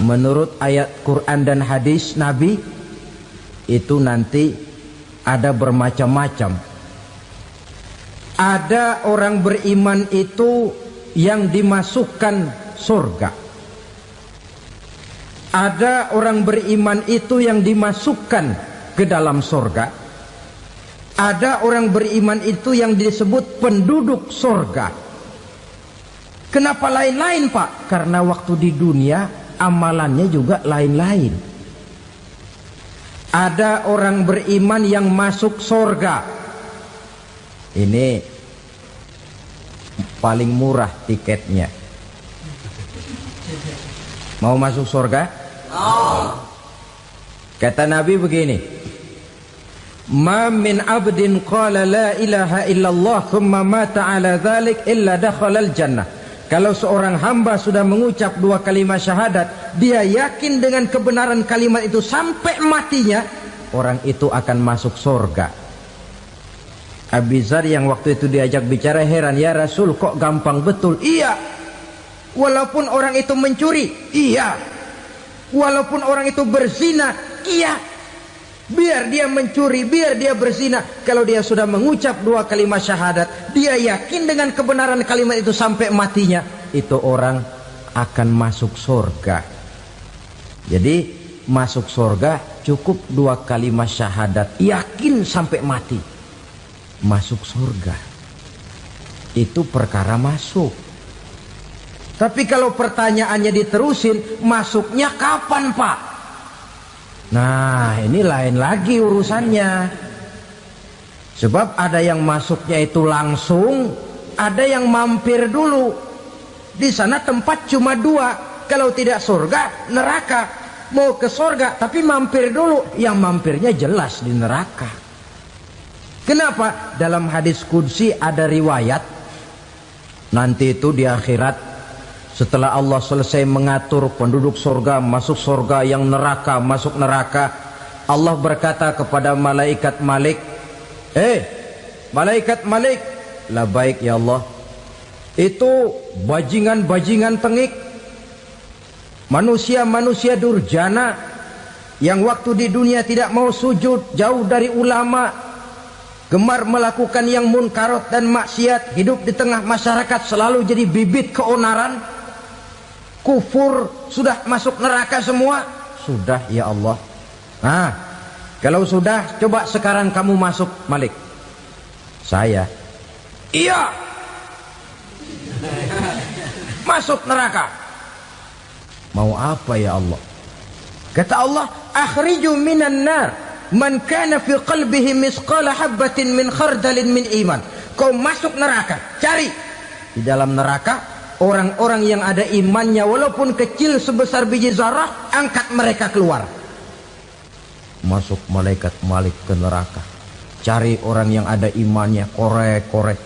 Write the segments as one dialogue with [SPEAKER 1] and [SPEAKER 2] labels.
[SPEAKER 1] menurut ayat Quran dan hadis Nabi itu nanti ada bermacam-macam. Ada orang beriman itu yang dimasukkan surga. Ada orang beriman itu yang dimasukkan ke dalam surga. Ada orang beriman itu yang disebut penduduk surga. Kenapa lain-lain, Pak? Karena waktu di dunia amalannya juga lain-lain. Ada orang beriman yang masuk surga. Ini paling murah tiketnya. Mau masuk surga? Kata Nabi begini, ma min abdin qala la ilaha illallah thumma mata ala dhalik illa dakhala al-jannah. Kalau seorang hamba sudah mengucap dua kalimat syahadat, dia yakin dengan kebenaran kalimat itu sampai matinya, orang itu akan masuk surga. Abi Dzar yang waktu itu diajak bicara heran, ya Rasul kok gampang betul? Iya. Walaupun orang itu mencuri, iya. Walaupun orang itu berzina, iya. Biar dia mencuri, biar dia berzina, kalau dia sudah mengucap dua kalimat syahadat, dia yakin dengan kebenaran kalimat itu sampai matinya, itu orang akan masuk surga. Jadi masuk surga cukup dua kalimat syahadat, yakin sampai mati, masuk surga. Itu perkara masuk. Tapi kalau pertanyaannya diterusin, masuknya kapan, Pak? Nah, ini lain lagi urusannya. Sebab ada yang masuknya itu langsung, ada yang mampir dulu. Di sana tempat cuma dua, kalau tidak surga, neraka. Mau ke surga tapi mampir dulu, yang mampirnya jelas di neraka. Kenapa? Dalam hadis qudsi ada riwayat, nanti itu di akhirat, setelah Allah selesai mengatur penduduk surga masuk surga, yang neraka masuk neraka, Allah berkata kepada malaikat Malik, malaikat Malik, labaik ya Allah. Itu bajingan-bajingan tengik, manusia-manusia durjana yang waktu di dunia tidak mau sujud, jauh dari ulama, gemar melakukan yang munkarat dan maksiat, hidup di tengah masyarakat selalu jadi bibit keonaran, kufur, sudah masuk neraka semua. Sudah ya Allah. Nah, kalau sudah, coba sekarang kamu masuk, Malik. Saya, iya, masuk neraka. Mau apa ya Allah? Kata Allah, akhriju minan nar man kana fi qalbihi misqala habbatin min khardalin min iman. Kau masuk neraka, cari di dalam neraka orang-orang yang ada imannya walaupun kecil sebesar biji zarah, angkat mereka keluar. Masuk malaikat Malik ke neraka, cari orang yang ada imannya, korek-korek.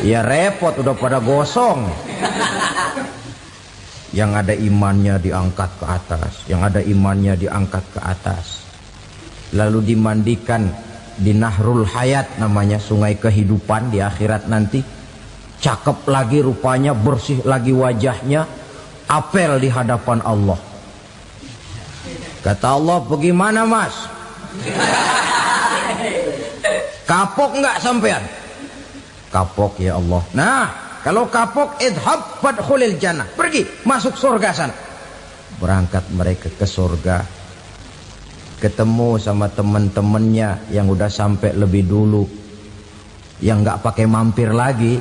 [SPEAKER 1] Ya repot, udah pada gosong. Yang ada imannya diangkat ke atas, yang ada imannya diangkat ke atas, lalu dimandikan di Nahrul Hayat, namanya sungai kehidupan di akhirat nanti. Cakep lagi rupanya, bersih lagi wajahnya, apel di hadapan Allah. Kata Allah, bagaimana mas? Kapok nggak sampean? Kapok ya Allah. Nah, kalau kapok, idhab fadkhulil jannah, pergi masuk surga sana. Berangkat mereka ke surga, ketemu sama teman-temannya yang udah sampai lebih dulu, yang nggak pakai mampir lagi.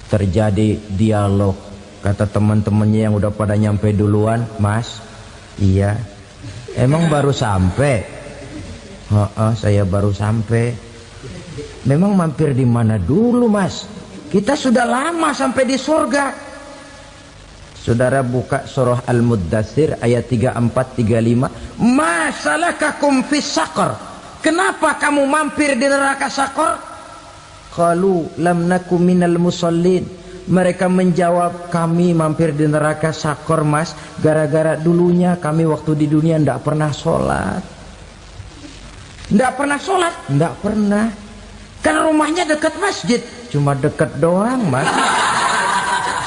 [SPEAKER 1] Terjadi dialog. Kata teman-temannya yang udah pada nyampe duluan, mas, iya, emang baru sampai? Saya baru sampai. Memang mampir di mana dulu mas? Kita sudah lama sampai di surga. Saudara buka surah Al-Muddatsir ayat 34-35. Ma salakakum fis saqar? Kenapa kamu mampir di neraka Saqar? Qalu lam nakum minal musallin. Mereka menjawab, kami mampir di neraka Saqar mas, gara-gara dulunya kami waktu di dunia ndak pernah sholat. Ndak pernah sholat? Ndak pernah. Kan rumahnya dekat masjid. Cuma dekat doang mas.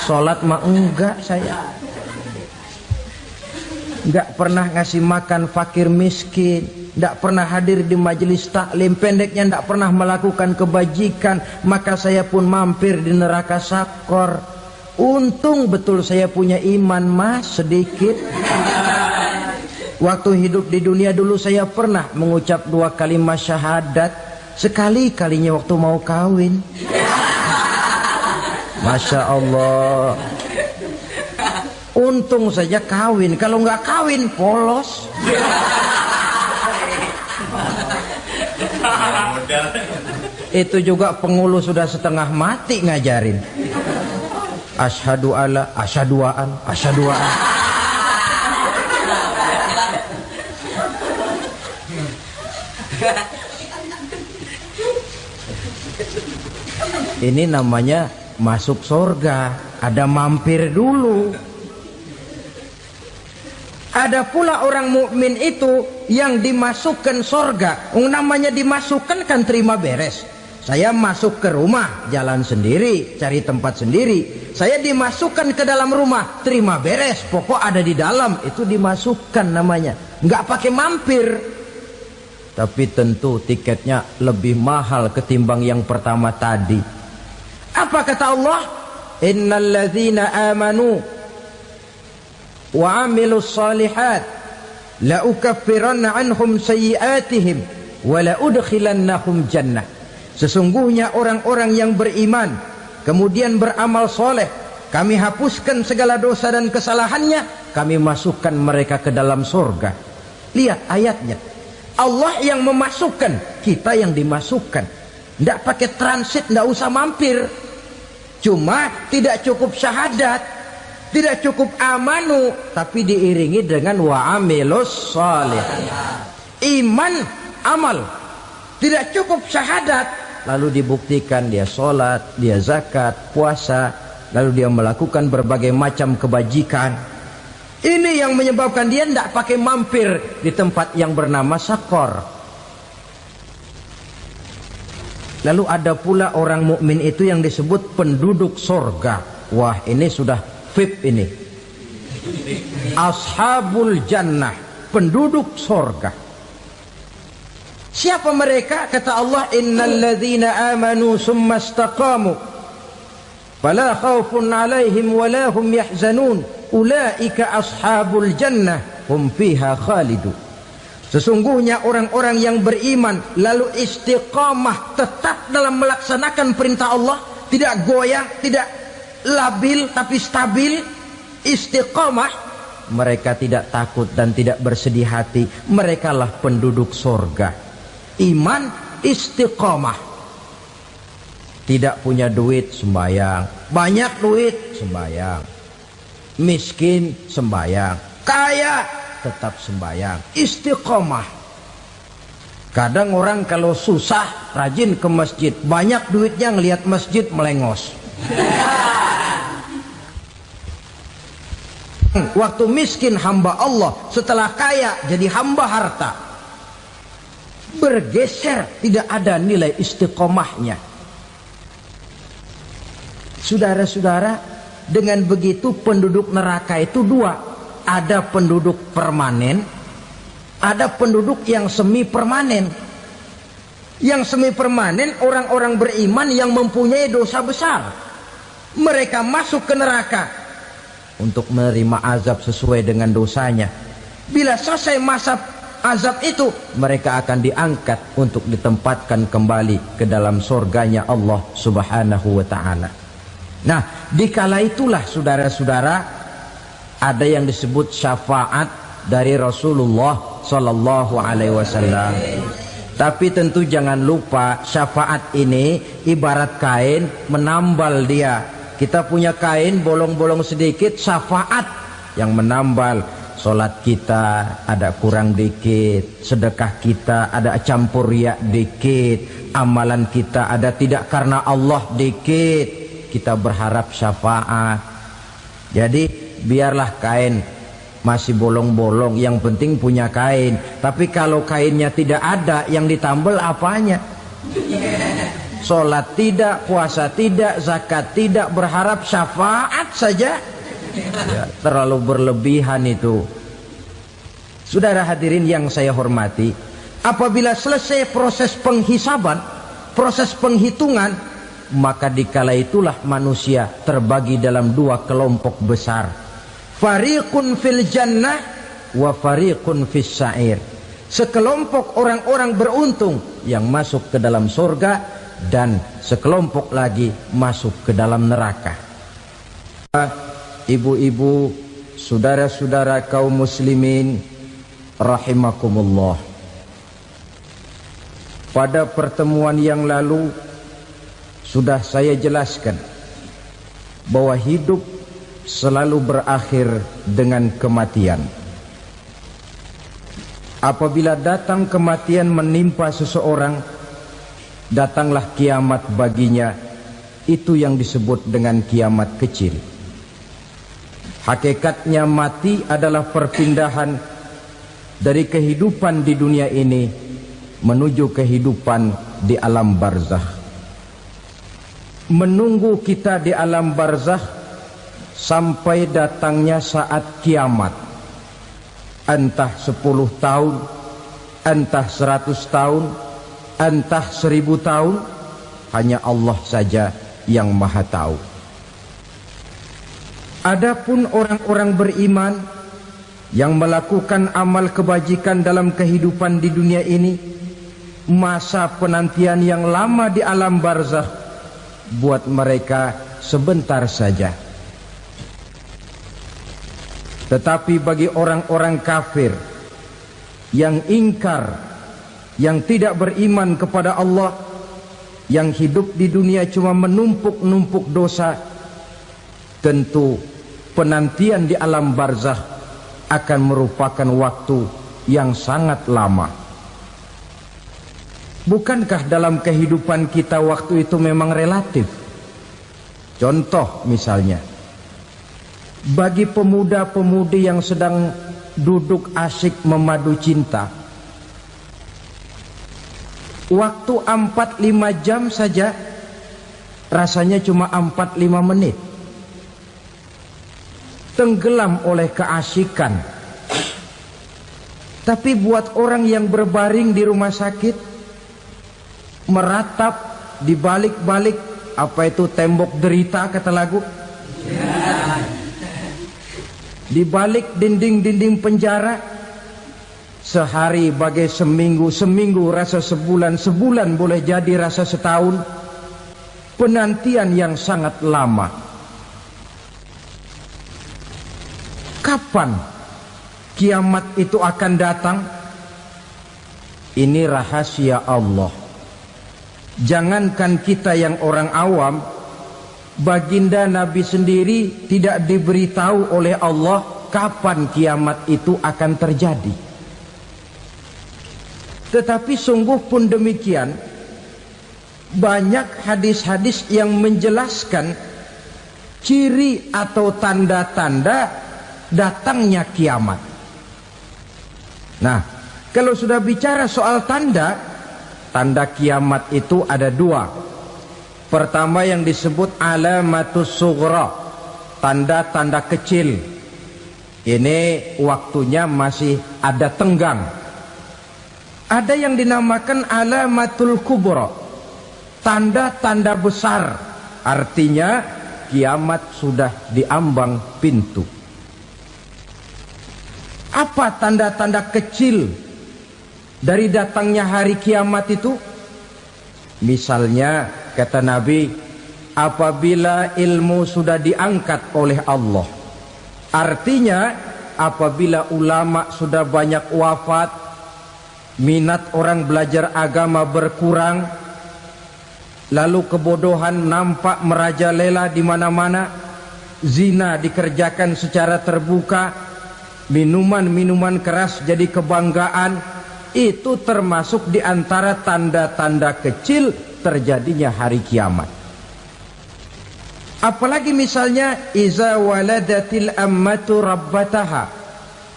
[SPEAKER 1] Sholat mah enggak saya. Enggak pernah ngasih makan fakir miskin, enggak pernah hadir di majelis taklim, pendeknya enggak pernah melakukan kebajikan, maka saya pun mampir di neraka sakor. Untung betul saya punya iman mas sedikit. Waktu hidup di dunia dulu saya pernah mengucap 2 kalimat syahadat, sekali-kalinya waktu mau kawin. Masya Allah. Untung saja kawin, kalau nggak kawin polos. Itu juga pengulu sudah setengah mati ngajarin. Asyhadu alla, asyaduaan, asyaduaan. Ini namanya masuk surga, ada mampir dulu. Ada pula orang mukmin itu yang dimasukkan surga. Namanya dimasukkan kan terima beres. Saya masuk ke rumah, jalan sendiri, cari tempat sendiri. Saya dimasukkan ke dalam rumah, terima beres. Pokok ada di dalam, itu dimasukkan namanya. Nggak pakai mampir. Tapi tentu tiketnya lebih mahal ketimbang yang pertama tadi. Apa kata Allah? Innal ladzina amanu wa amilus salihat la ukaffiranna anhum sayyi'atihim wa la udkhilannahum jannah. Sesungguhnya orang-orang yang beriman kemudian beramal soleh, kami hapuskan segala dosa dan kesalahannya, kami masukkan mereka ke dalam surga. Lihat ayatnya, Allah yang memasukkan, kita yang dimasukkan. Tidak pakai transit, tidak usah mampir. Cuma tidak cukup syahadat, tidak cukup amanu, tapi diiringi dengan wa'amilus salih. Iman, amal. Tidak cukup syahadat, lalu dibuktikan dia sholat, dia zakat, puasa, lalu dia melakukan berbagai macam kebajikan. Ini yang menyebabkan dia tidak pakai mampir di tempat yang bernama sakor. Lalu ada pula orang mukmin itu yang disebut penduduk sorga. Wah, ini sudah VIP ini. Ashabul jannah, penduduk sorga. Siapa mereka? Kata Allah, innal ladzina amanu summa istaqamu fala khaufun alaihim wala hum yahzanun ulaika ashabul jannah hum fiha khalidun. Sesungguhnya orang-orang yang beriman lalu istiqamah, tetap dalam melaksanakan perintah Allah, tidak goyang, tidak labil tapi stabil, istiqamah, mereka tidak takut dan tidak bersedih hati. Merekalah penduduk surga. Iman, istiqamah. Tidak punya duit, sembayang. Banyak duit, sembayang. Miskin, sembayang. Kaya, tetap sembayang. Istiqamah. Kadang orang kalau susah rajin ke masjid, banyak duitnya ngelihat masjid melengos. Waktu miskin hamba Allah, setelah kaya jadi hamba harta. Bergeser, tidak ada nilai istiqomahnya. Saudara-saudara, dengan begitu penduduk neraka itu dua. Ada penduduk permanen, ada penduduk yang semi permanen. Yang semi permanen orang-orang beriman yang mempunyai dosa besar. Mereka masuk ke neraka untuk menerima azab sesuai dengan dosanya. Bila selesai masa azab itu, mereka akan diangkat untuk ditempatkan kembali ke dalam surganya Allah Subhanahu wa ta'ala. Nah, dikala itulah saudara-saudara, ada yang disebut syafaat dari Rasulullah Sallallahu Alaihi Wasallam. Tapi tentu jangan lupa, syafaat ini ibarat kain menambal dia. Kita punya kain bolong-bolong sedikit, syafaat yang menambal. Solat kita ada kurang dikit, sedekah kita ada campur riak dikit, amalan kita ada tidak karena Allah dikit, kita berharap syafaat. Jadi biarlah kain masih bolong-bolong, yang penting punya kain. Tapi kalau kainnya tidak ada, yang ditambal apanya? Sholat tidak, puasa tidak, zakat tidak, berharap syafaat saja. Ya, terlalu berlebihan itu. Saudara hadirin yang saya hormati, apabila selesai proses penghisaban, proses penghitungan, maka dikala itulah manusia terbagi dalam dua kelompok besar. Fariqun fil jannah wa fariqun fis sa'ir. Sekelompok orang-orang beruntung yang masuk ke dalam surga, dan sekelompok lagi masuk ke dalam neraka. Ibu-ibu, saudara-saudara kaum muslimin rahimakumullah. Pada pertemuan yang lalu sudah saya jelaskan bahwa hidup selalu berakhir dengan kematian. Apabila datang kematian menimpa seseorang, datanglah kiamat baginya. Itu yang disebut dengan kiamat kecil. Hakikatnya mati adalah perpindahan dari kehidupan di dunia ini menuju kehidupan di alam barzakh. Menunggu kita di alam barzakh sampai datangnya saat kiamat. Entah 10 tahun, entah 100 tahun, entah 1000 tahun, hanya Allah saja yang maha tahu. Adapun orang-orang beriman yang melakukan amal kebajikan dalam kehidupan di dunia ini, masa penantian yang lama di alam barzakh buat mereka sebentar saja. Tetapi bagi orang-orang kafir yang ingkar, yang tidak beriman kepada Allah, yang hidup di dunia cuma menumpuk-numpuk dosa, tentu penantian di alam barzakh akan merupakan waktu yang sangat lama. Bukankah dalam kehidupan kita waktu itu memang relatif? Contoh misalnya, bagi pemuda-pemudi yang sedang duduk asyik memadu cinta, waktu 4-5 jam saja rasanya cuma 4-5 menit. Tenggelam oleh keasikan. Tapi buat orang yang berbaring di rumah sakit, meratap di balik-balik apa itu tembok derita kata lagu, di balik dinding-dinding penjara, sehari bagai seminggu, seminggu rasa sebulan, sebulan boleh jadi rasa setahun. Penantian yang sangat lama. Kapan kiamat itu akan datang? Ini rahasia Allah. Jangankan kita yang orang awam, baginda Nabi sendiri tidak diberitahu oleh Allah kapan kiamat itu akan terjadi. Tetapi sungguh pun demikian, banyak hadis-hadis yang menjelaskan ciri atau tanda-tanda datangnya kiamat. Nah, kalau sudah bicara soal tanda kiamat itu ada dua. Pertama yang disebut alamatus sughra, tanda-tanda kecil. Ini waktunya masih ada tenggang. Ada yang dinamakan alamatul kubra, tanda-tanda besar. Artinya kiamat sudah diambang pintu. Apa tanda-tanda kecil dari datangnya hari kiamat itu? Misalnya kata Nabi, apabila ilmu sudah diangkat oleh Allah, artinya apabila ulama sudah banyak wafat, minat orang belajar agama berkurang, lalu kebodohan nampak merajalela di mana-mana, zina dikerjakan secara terbuka, minuman-minuman keras jadi kebanggaan, itu termasuk di antara tanda-tanda kecil terjadinya hari kiamat. Apalagi misalnya iza waladatil ammatu rabbataha,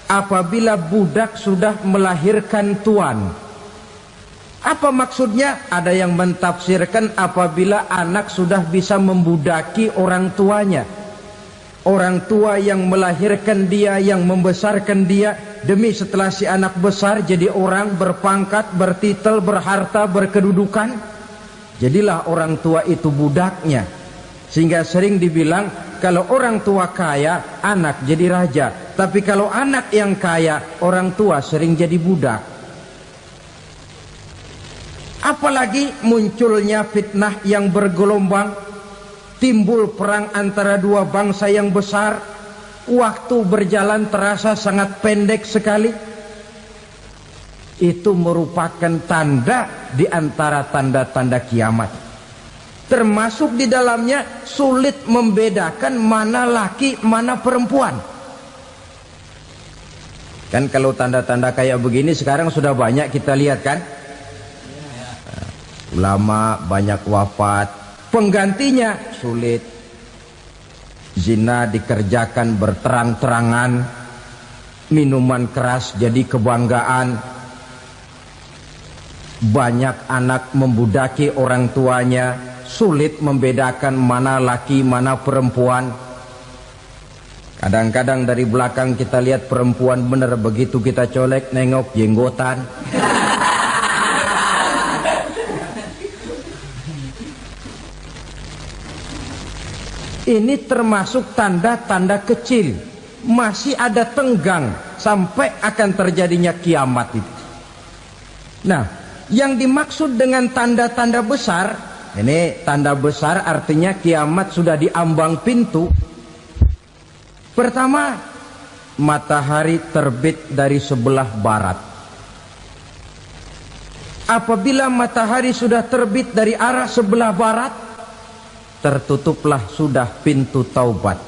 [SPEAKER 1] apabila budak sudah melahirkan tuan. Apa maksudnya? Ada yang mentafsirkan apabila anak sudah bisa membudaki orang tuanya. Orang tua yang melahirkan dia, yang membesarkan dia, demi setelah si anak besar jadi orang berpangkat, bertitel, berharta, berkedudukan, jadilah orang tua itu budaknya. Sehingga sering dibilang kalau orang tua kaya, anak jadi raja. Tapi kalau anak yang kaya, orang tua sering jadi budak. Apalagi munculnya fitnah yang bergelombang, timbul perang antara dua bangsa yang besar, waktu berjalan terasa sangat pendek sekali. Itu merupakan tanda di antara tanda-tanda kiamat. Termasuk di dalamnya sulit membedakan mana laki, mana perempuan. Kan kalau tanda-tanda kayak begini sekarang sudah banyak kita lihat kan. Ulama banyak wafat, penggantinya sulit. Zina dikerjakan berterang-terangan, minuman keras jadi kebanggaan, banyak anak membudaki orang tuanya, sulit membedakan mana laki mana perempuan. Kadang-kadang dari belakang kita lihat perempuan bener, begitu kita colek nengok jenggotan. Ini termasuk tanda-tanda kecil, masih ada tenggang sampai akan terjadinya kiamat itu. Nah, yang dimaksud dengan tanda-tanda besar, ini tanda besar artinya kiamat sudah diambang pintu. Pertama, matahari terbit dari sebelah barat. Apabila matahari sudah terbit dari arah sebelah barat, tertutuplah sudah pintu taubat.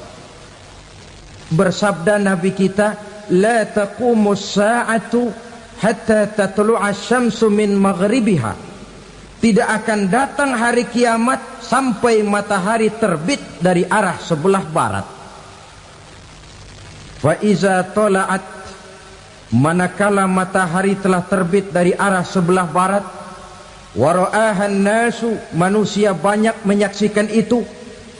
[SPEAKER 1] Bersabda Nabi kita, la taqumus sa'atu hatta tatlu'a syamsu min maghribiha. Tidak akan datang hari kiamat sampai matahari terbit dari arah sebelah barat. Wa iza tala'at, manakala matahari telah terbit dari arah sebelah barat, wara'ahan nasu, manusia banyak menyaksikan itu,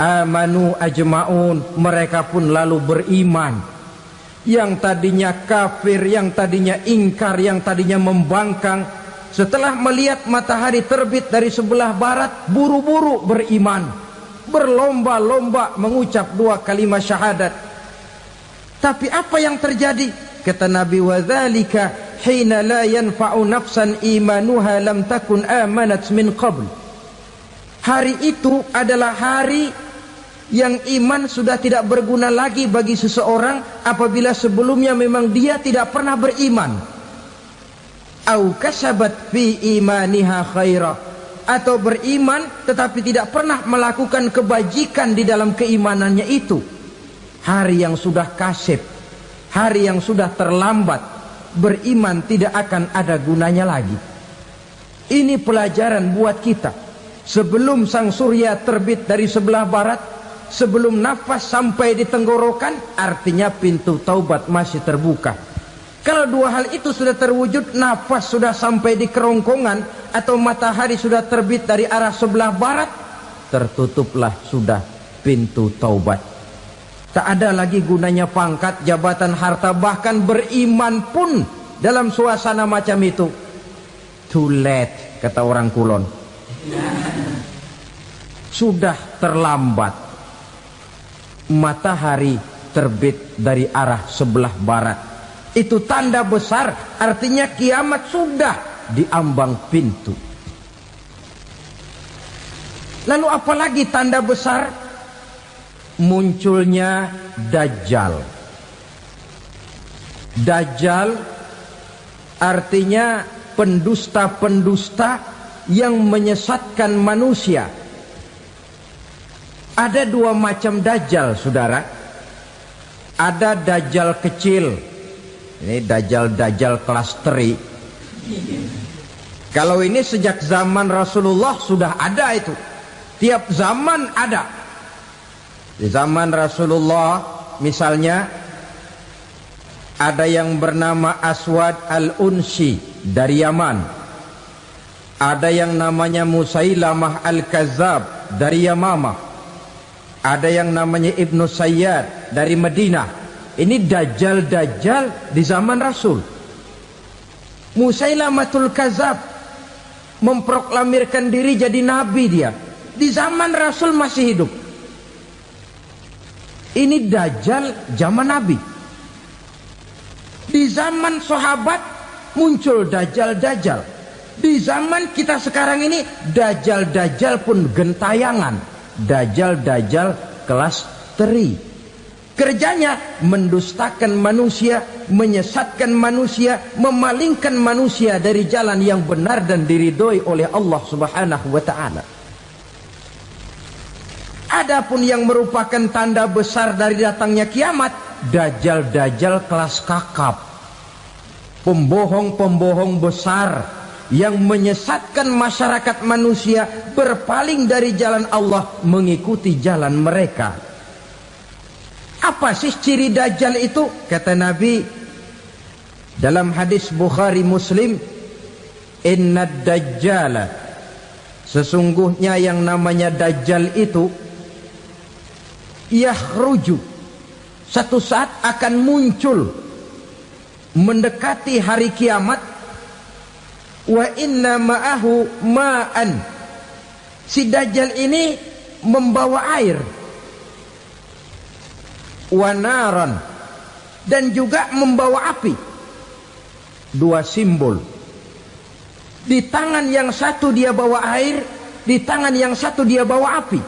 [SPEAKER 1] amanu ajma'un, mereka pun lalu beriman. Yang tadinya kafir, yang tadinya ingkar, yang tadinya membangkang, setelah melihat matahari terbit dari sebelah barat, buru-buru beriman, berlomba-lomba mengucap dua kalimat syahadat. Tapi apa yang terjadi? Kata Nabi, wadzalika hina la yanfa'u nafsan imanuha lam takun amanat min qabl. Hari itu adalah hari yang iman sudah tidak berguna lagi bagi seseorang apabila sebelumnya memang dia tidak pernah beriman. Au kasabat fi imaniha khaira, atau beriman tetapi tidak pernah melakukan kebajikan di dalam keimanannya itu. Hari yang sudah kasib, hari yang sudah terlambat, beriman tidak akan ada gunanya lagi. Ini pelajaran buat kita. Sebelum sang surya terbit dari sebelah barat, sebelum nafas sampai di tenggorokan, artinya pintu taubat masih terbuka. Kalau dua hal itu sudah terwujud, nafas sudah sampai di kerongkongan, atau matahari sudah terbit dari arah sebelah barat, tertutuplah sudah pintu taubat. Tak ada lagi gunanya pangkat, jabatan, harta, bahkan beriman pun dalam suasana macam itu. Too late, kata orang Kulon. Sudah terlambat. Matahari terbit dari arah sebelah barat. Itu tanda besar, artinya kiamat sudah diambang pintu. Lalu apalagi tanda besar? Munculnya Dajjal. Dajjal artinya pendusta-pendusta yang menyesatkan manusia. Ada dua macam Dajjal, saudara. Ada Dajjal kecil. Ini Dajjal kelas teri. Kalau ini sejak zaman Rasulullah sudah ada itu. Tiap zaman ada. Di zaman Rasulullah misalnya ada yang bernama Aswad al-Unsi dari Yaman. Ada yang namanya Musailamah Al-Kazzab dari Yamamah. Ada yang namanya Ibnu Sayyad dari Madinah. Ini dajjal-dajjal di zaman Rasul. Musailamatul Kazzab memproklamirkan diri jadi nabi dia. Di zaman Rasul masih hidup. Ini dajjal zaman Nabi. Di zaman sahabat muncul dajjal-dajjal. Di zaman kita sekarang ini dajjal-dajjal pun gentayangan. Dajjal-dajjal kelas teri. Kerjanya mendustakan manusia, menyesatkan manusia, memalingkan manusia dari jalan yang benar dan diridhoi oleh Allah Subhanahu wa taala. Adapun yang merupakan tanda besar dari datangnya kiamat, dajjal-dajjal kelas kakap. Pembohong-pembohong besar yang menyesatkan masyarakat manusia berpaling dari jalan Allah mengikuti jalan mereka. Apa sih ciri dajjal itu? Kata Nabi dalam hadis Bukhari Muslim, "Inna dajjala", sesungguhnya yang namanya dajjal itu yakhruju, satu saat akan muncul mendekati hari kiamat. Wa inna ma'ahu ma'an, si dajjal ini membawa air. Wa naran, dan juga membawa api. Dua simbol. Di tangan yang satu dia bawa air, di tangan yang satu dia bawa api.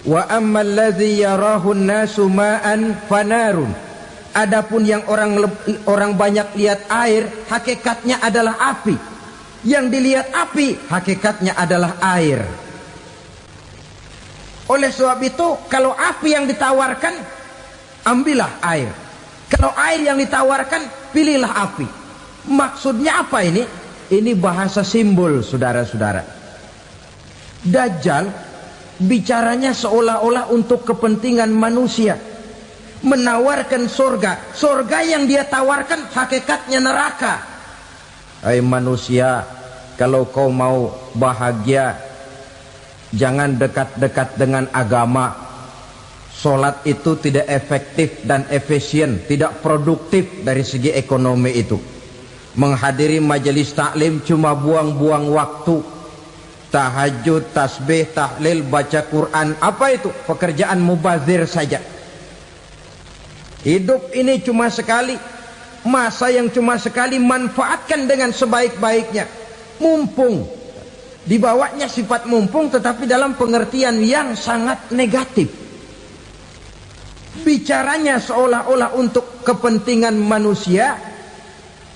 [SPEAKER 1] Wa ammal ladzi yarahu an-nasu ma'an fanarun. Adapun yang orang banyak lihat air, hakikatnya adalah api. Yang dilihat api, hakikatnya adalah air. Oleh sebab itu, kalau api yang ditawarkan, ambillah air. Kalau air yang ditawarkan, pilihlah api. Maksudnya apa ini? Ini bahasa simbol, saudara-saudara. Dajjal bicaranya seolah-olah untuk kepentingan manusia, menawarkan surga. Surga yang dia tawarkan hakikatnya neraka. Hai manusia, kalau kau mau bahagia, jangan dekat-dekat dengan agama. Solat itu tidak efektif dan efisien, tidak produktif dari segi ekonomi itu. Menghadiri majelis taklim cuma buang-buang waktu. Tahajud, tasbih, tahlil, baca Quran, apa itu? Pekerjaan mubazir saja. Hidup ini cuma sekali, masa yang cuma sekali, manfaatkan dengan sebaik-baiknya. Mumpung, dibawanya sifat mumpung tetapi dalam pengertian yang sangat negatif. Bicaranya seolah-olah untuk kepentingan manusia,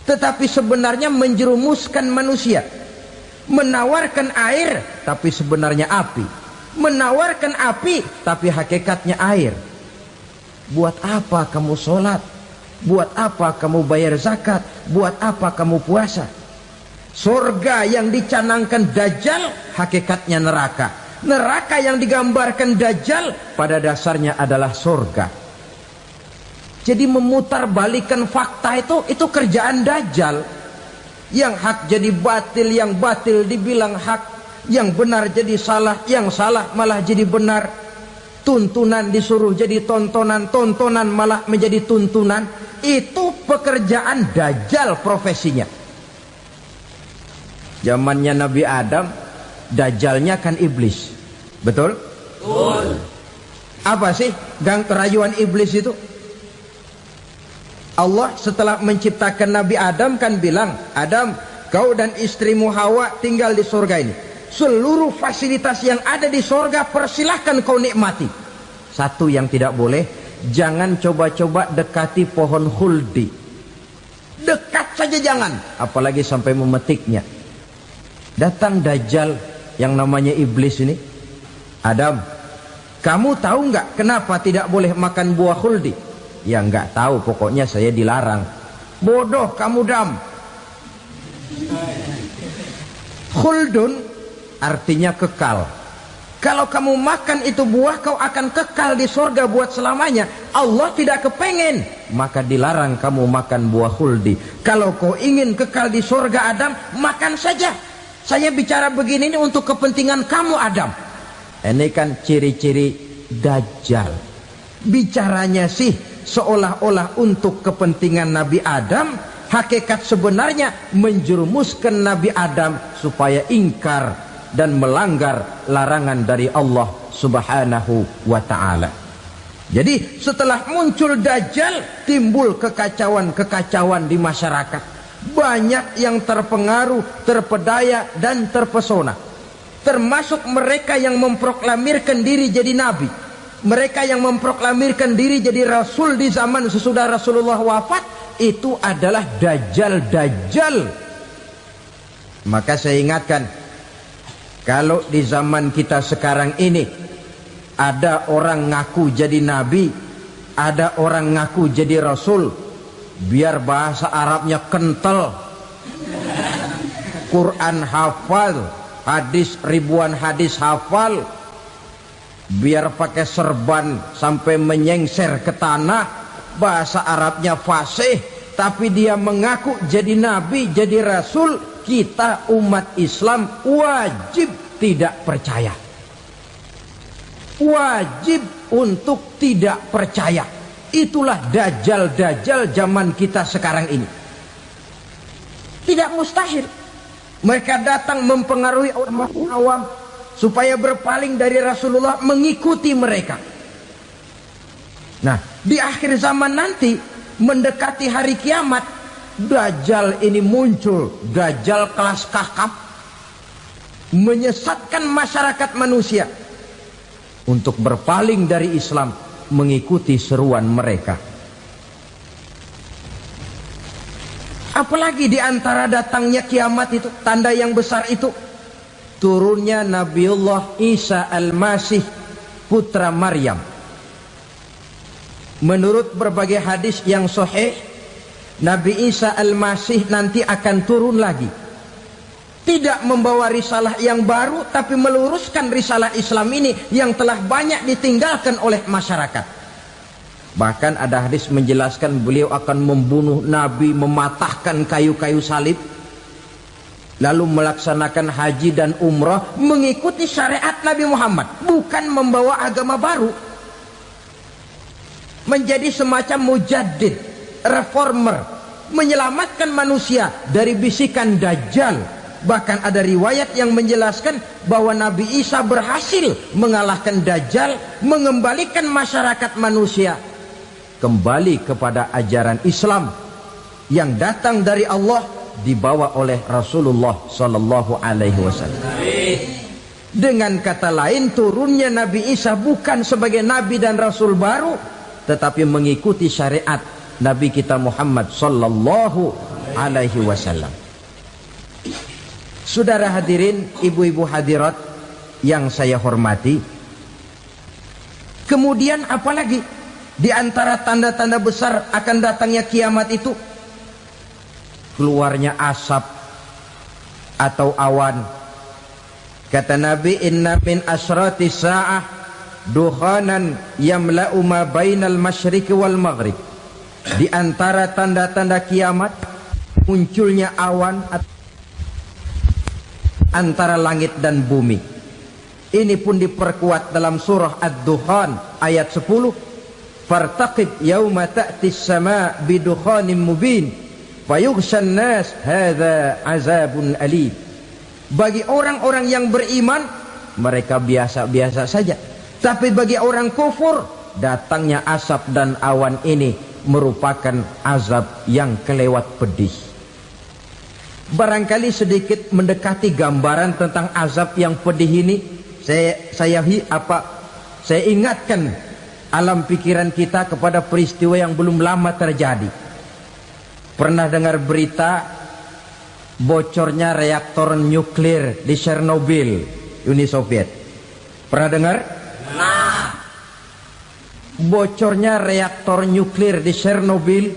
[SPEAKER 1] tetapi sebenarnya menjerumuskan manusia. Menawarkan air, tapi sebenarnya api. Menawarkan api, tapi hakikatnya air. Buat apa kamu sholat? Buat apa kamu bayar zakat? Buat apa kamu puasa? Surga yang dicanangkan Dajjal, hakikatnya neraka. Neraka yang digambarkan Dajjal, pada dasarnya adalah surga. Jadi memutarbalikkan fakta itu kerjaan Dajjal. Yang hak jadi batil, yang batil dibilang hak, yang benar jadi salah, yang salah malah jadi benar. Tuntunan disuruh jadi tontonan, tontonan malah menjadi tuntunan. Itu pekerjaan Dajjal profesinya. Zamannya Nabi Adam, Dajjalnya kan iblis. Betul? Betul. Apa sih gang kerayuan iblis itu? Allah setelah menciptakan Nabi Adam kan bilang, Adam, kau dan istrimu Hawa tinggal di surga ini. Seluruh fasilitas yang ada di surga persilahkan kau nikmati. Satu yang tidak boleh, jangan coba-coba dekati pohon khuldi. Dekat saja jangan, apalagi sampai memetiknya. Datang Dajjal yang namanya iblis ini. Adam, kamu tahu nggak kenapa tidak boleh makan buah khuldi? Ya nggak tahu, pokoknya saya dilarang. Bodoh kamu Dam. Khuldun artinya kekal. Kalau kamu makan itu buah, kau akan kekal di surga buat selamanya. Allah tidak kepengen, maka dilarang kamu makan buah khuldi. Kalau kau ingin kekal di surga Adam, makan saja. Saya bicara begini ini untuk kepentingan kamu Adam. Ini kan ciri-ciri Dajjal. Bicaranya sih seolah-olah untuk kepentingan Nabi Adam, hakikat sebenarnya menjerumuskan Nabi Adam supaya ingkar dan melanggar larangan dari Allah Subhanahu wa ta'ala. Jadi setelah muncul Dajjal, timbul kekacauan-kekacauan di masyarakat. Banyak yang terpengaruh, terpedaya dan terpesona. Termasuk mereka yang memproklamirkan diri jadi nabi. Mereka yang memproklamirkan diri jadi rasul di zaman sesudah Rasulullah wafat, itu adalah Dajjal-Dajjal. Maka saya ingatkan, kalau di zaman kita sekarang ini ada orang ngaku jadi nabi, ada orang ngaku jadi rasul, biar bahasa Arabnya kental, Quran hafal, hadis ribuan hadis hafal, biar pakai serban sampai menyengser ke tanah, bahasa Arabnya fasih, tapi dia mengaku jadi nabi, jadi rasul, kita umat Islam wajib tidak percaya. Wajib untuk tidak percaya. Itulah Dajjal-Dajjal zaman kita sekarang ini. Tidak mustahil mereka datang mempengaruhi orang awam supaya berpaling dari Rasulullah, mengikuti mereka. Nah, di akhir zaman nanti, mendekati hari kiamat, Dajjal ini muncul. Dajjal kelas kakap, menyesatkan masyarakat manusia untuk berpaling dari Islam, mengikuti seruan mereka. Apalagi di antara datangnya kiamat itu, tanda yang besar itu, turunnya Nabiullah Isa Al-Masih, putra Maryam. Menurut berbagai hadis yang sahih, Nabi Isa Al-Masih nanti akan turun lagi. Tidak membawa risalah yang baru, tapi meluruskan risalah Islam ini yang telah banyak ditinggalkan oleh masyarakat. Bahkan ada hadis menjelaskan beliau akan membunuh Nabi, mematahkan kayu-kayu salib, lalu melaksanakan haji dan umrah mengikuti syariat Nabi Muhammad, bukan membawa agama baru. Menjadi semacam mujaddid, reformer, menyelamatkan manusia dari bisikan Dajjal. Bahkan ada riwayat yang menjelaskan bahwa Nabi Isa berhasil mengalahkan Dajjal, mengembalikan masyarakat manusia kembali kepada ajaran Islam yang datang dari Allah, dibawa oleh Rasulullah sallallahu alaihi wasallam. Dengan kata lain, turunnya Nabi Isa bukan sebagai nabi dan rasul baru, tetapi mengikuti syariat Nabi kita Muhammad sallallahu alaihi wasallam. Saudara hadirin, ibu-ibu hadirat yang saya hormati, kemudian apalagi di antara tanda-tanda besar akan datangnya kiamat itu? Keluarnya asap atau awan. Kata Nabi, inna min asyrati sa'ah dukhanan yamla'u ma bainal masyriqi wal maghrib. Di antara tanda-tanda kiamat, munculnya awan antara langit dan bumi. Ini pun diperkuat dalam surah Ad-Dukhan ayat 10. Fartaqib yauma ta'tis sama' bidukhanin mubin fayughshan nas hadza azabun alim. Bagi orang-orang yang beriman, mereka biasa-biasa saja. Tapi bagi orang kufur, datangnya asap dan awan ini merupakan azab yang kelewat pedih. Barangkali sedikit mendekati gambaran tentang azab yang pedih ini, saya ingatkan alam pikiran kita kepada peristiwa yang belum lama terjadi. Pernah dengar berita bocornya reaktor nuklir di Chernobyl, Uni Soviet? Pernah dengar? Nah, bocornya reaktor nuklir di Chernobyl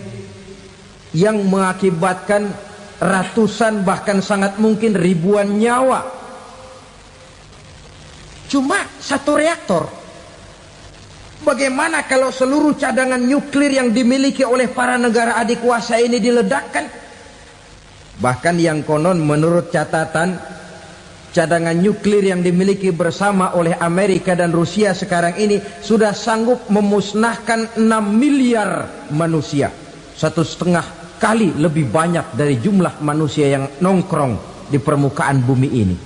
[SPEAKER 1] yang mengakibatkan ratusan bahkan sangat mungkin ribuan nyawa. Cuma satu reaktor. Bagaimana kalau seluruh cadangan nuklir yang dimiliki oleh para negara adik kuasa ini diledakkan? Bahkan yang konon menurut catatan cadangan nuklir yang dimiliki bersama oleh Amerika dan Rusia sekarang ini sudah sanggup memusnahkan 6 miliar manusia, 1,5 kali lebih banyak dari jumlah manusia yang nongkrong di permukaan bumi ini.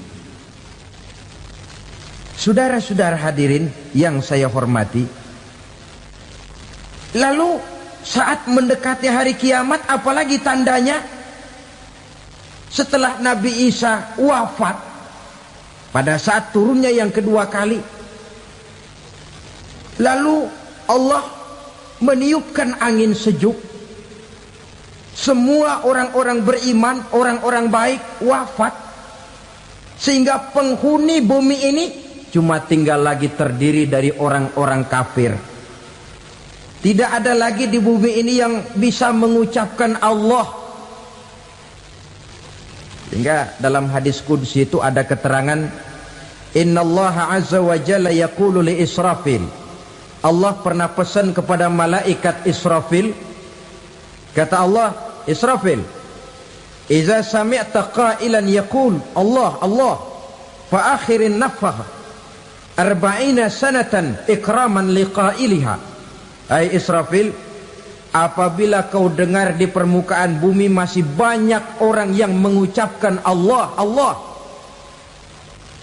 [SPEAKER 1] Saudara-saudara hadirin yang saya hormati, lalu saat mendekati hari kiamat, apalagi tandanya setelah Nabi Isa wafat, pada saat turunnya yang kedua kali, lalu Allah meniupkan angin sejuk. Semua orang-orang beriman, orang-orang baik wafat, sehingga penghuni bumi ini cuma tinggal lagi terdiri dari orang-orang kafir. Tidak ada lagi di bumi ini yang bisa mengucapkan Allah. Sehingga dalam hadis qudsi itu ada keterangan, innallaha azza wa jalla yaqulu li Israfil. Allah pernah pesan kepada malaikat Israfil, kata Allah, Israfil, idza sami'ta qailan yaqul Allah Allah fa akhirin nafah 40 sanatan ikraman liqailiha. Hai Israfil, apabila kau dengar di permukaan bumi masih banyak orang yang mengucapkan Allah Allah,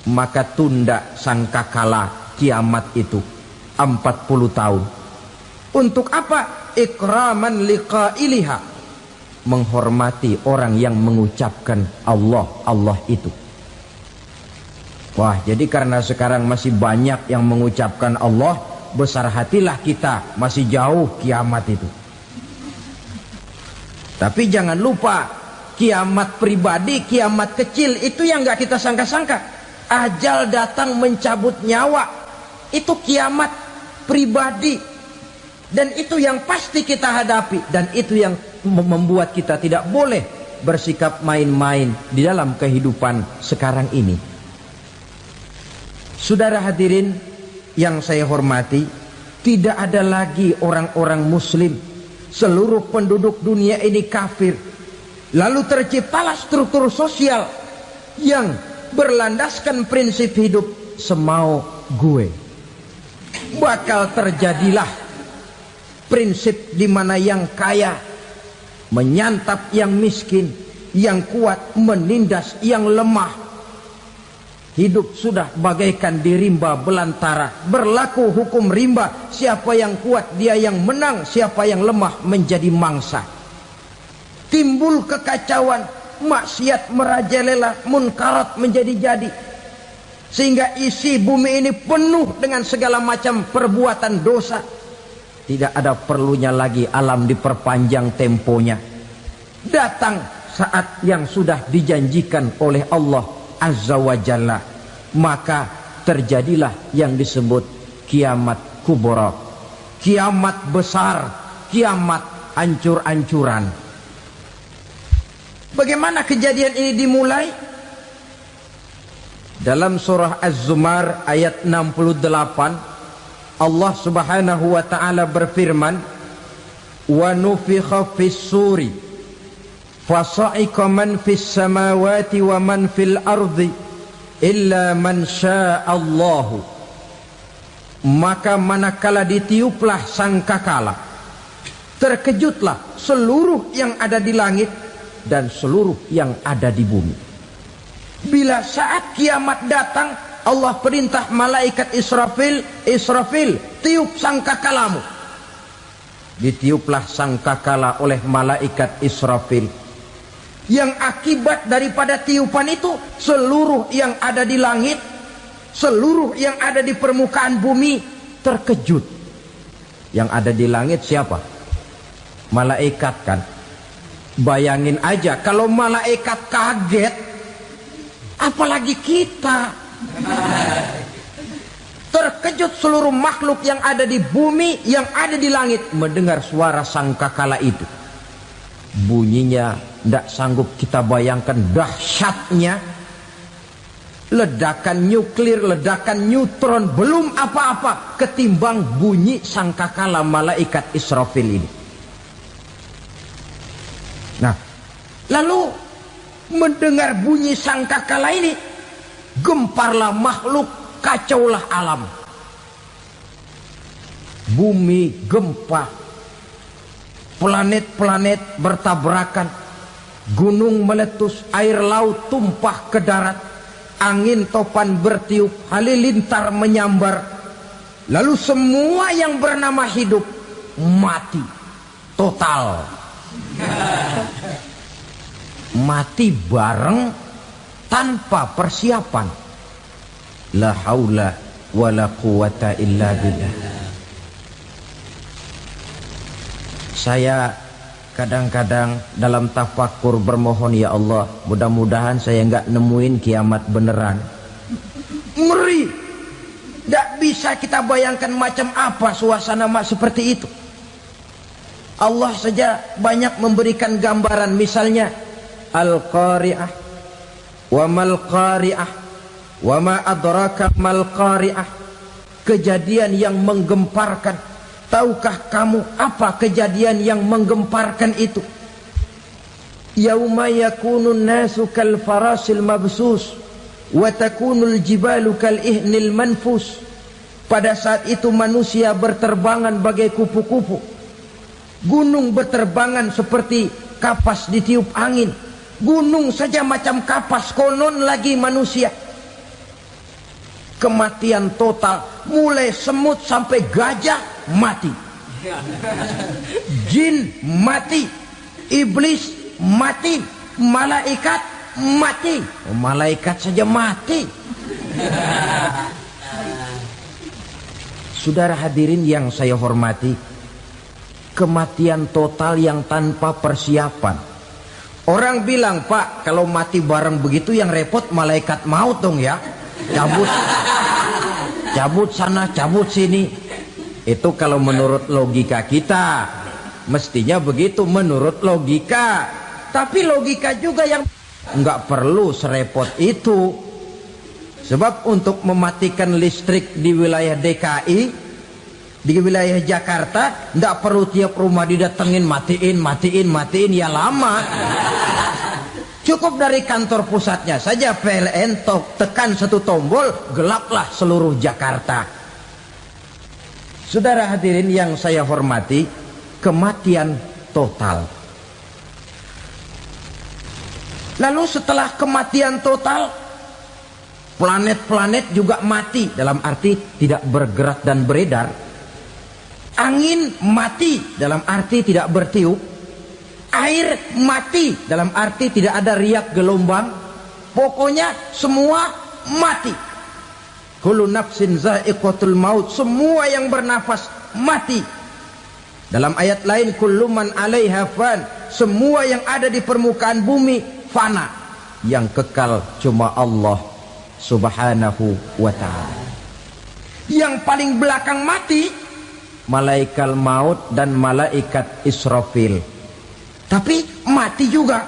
[SPEAKER 1] maka tunda sangkakala kiamat itu 40 tahun. Untuk apa? Ikraman liqailiha, menghormati orang yang mengucapkan Allah Allah itu. Wah, jadi karena sekarang masih banyak yang mengucapkan Allah, besar hatilah kita, masih jauh kiamat itu. Tapi jangan lupa, kiamat pribadi, kiamat kecil itu yang gak kita sangka-sangka. Ajal datang mencabut nyawa, itu kiamat pribadi. Dan itu yang pasti kita hadapi. Dan itu yang membuat kita tidak boleh bersikap main-main di dalam kehidupan sekarang ini. Saudara hadirin yang saya hormati, tidak ada lagi orang-orang muslim. Seluruh penduduk dunia ini kafir. Lalu terciptalah struktur sosial yang berlandaskan prinsip hidup semau gue. Bakal terjadilah prinsip di mana yang kaya menyantap yang miskin, yang kuat menindas yang lemah. Hidup sudah bagaikan di rimba belantara. Berlaku hukum rimba. Siapa yang kuat dia yang menang, siapa yang lemah menjadi mangsa. Timbul kekacauan, maksiat merajalela, munkarat menjadi-jadi. Sehingga isi bumi ini penuh dengan segala macam perbuatan dosa. Tidak ada perlunya lagi alam diperpanjang temponya. Datang saat yang sudah dijanjikan oleh Allah Azza wa Jalla, maka terjadilah yang disebut kiamat kubra, kiamat besar, kiamat ancur-ancuran. Bagaimana kejadian ini dimulai? Dalam surah Az-Zumar ayat 68, Allah Subhanahu wa taala berfirman, wa nufikha fis suri fasa'iqa man fis samawati wa man fil ardi illa man sya'allahu. Maka manakala ditiuplah sangkakala, terkejutlah seluruh yang ada di langit dan seluruh yang ada di bumi. Bila saat kiamat datang, Allah perintah malaikat Israfil, Israfil, tiup sangkakalamu. Ditiuplah sangkakala oleh malaikat Israfil. Yang akibat daripada tiupan itu, seluruh yang ada di langit, seluruh yang ada di permukaan bumi terkejut. Yang ada di langit siapa? Malaikat kan. Bayangin aja kalau malaikat kaget, apalagi kita. Terkejut seluruh makhluk yang ada di bumi, yang ada di langit mendengar suara sangkakala itu. Bunyinya tidak sanggup kita bayangkan dahsyatnya. Ledakan nuklir, ledakan neutron, belum apa-apa ketimbang bunyi sangkakala malaikat Israfil ini. Nah, lalu mendengar bunyi sangkakala ini, Gemparlah makhluk, kacaulah alam. Bumi gempa, planet-planet bertabrakan, gunung meletus, air laut tumpah ke darat, angin topan bertiup, halilintar menyambar. Lalu semua yang bernama hidup mati total. Mati bareng tanpa persiapan. La haula wala quwata illa billah. Saya kadang-kadang dalam tafakur bermohon, ya Allah, mudah-mudahan saya enggak nemuin kiamat beneran. Ngeri. Tidak bisa kita bayangkan macam apa suasana seperti itu. Allah saja banyak memberikan gambaran, misalnya Al-Qari'ah, wa mal qari'ah, wa ma adraka mal qari'ah. Kejadian yang menggemparkan. Tahukah kamu apa kejadian yang menggemparkan itu? Yauma yakunun nasu kal farasil mabsus wa takunul jibalu kal ihnil manfus. Pada saat itu manusia berterbangan bagai kupu-kupu. Gunung berterbangan seperti kapas ditiup angin. Gunung saja macam kapas, konon lagi manusia. Kematian total, mulai semut sampai gajah mati. Jin mati, iblis mati, malaikat mati. Malaikat saja mati. Saudara hadirin yang saya hormati, kematian total yang tanpa persiapan. Orang bilang, Pak, kalau mati bareng begitu yang repot malaikat maut dong ya. Cabut sana, cabut sini. Itu kalau menurut logika kita, mestinya begitu menurut logika. Tapi logika juga yang nggak perlu serepot itu. Sebab untuk mematikan listrik di wilayah DKI, di wilayah Jakarta, nggak perlu tiap rumah didatengin, matiin, ya lama. Cukup dari kantor pusatnya saja PLN, tekan satu tombol, gelaplah seluruh Jakarta. Saudara hadirin yang saya hormati, kematian total. Lalu setelah kematian total, planet-planet juga mati, dalam arti tidak bergerak dan beredar. Angin mati, dalam arti tidak bertiup. Air mati, dalam arti tidak ada riak gelombang. Pokoknya semua mati. Kullu nafsin za'iqatul maut. Semua yang bernafas mati. Dalam ayat lain, kullu man 'alaiha fan. Semua yang ada di permukaan bumi fana. Yang kekal cuma Allah Subhanahu wa ta'ala. Yang paling belakang mati malaikat maut dan malaikat Israfil. Tapi mati juga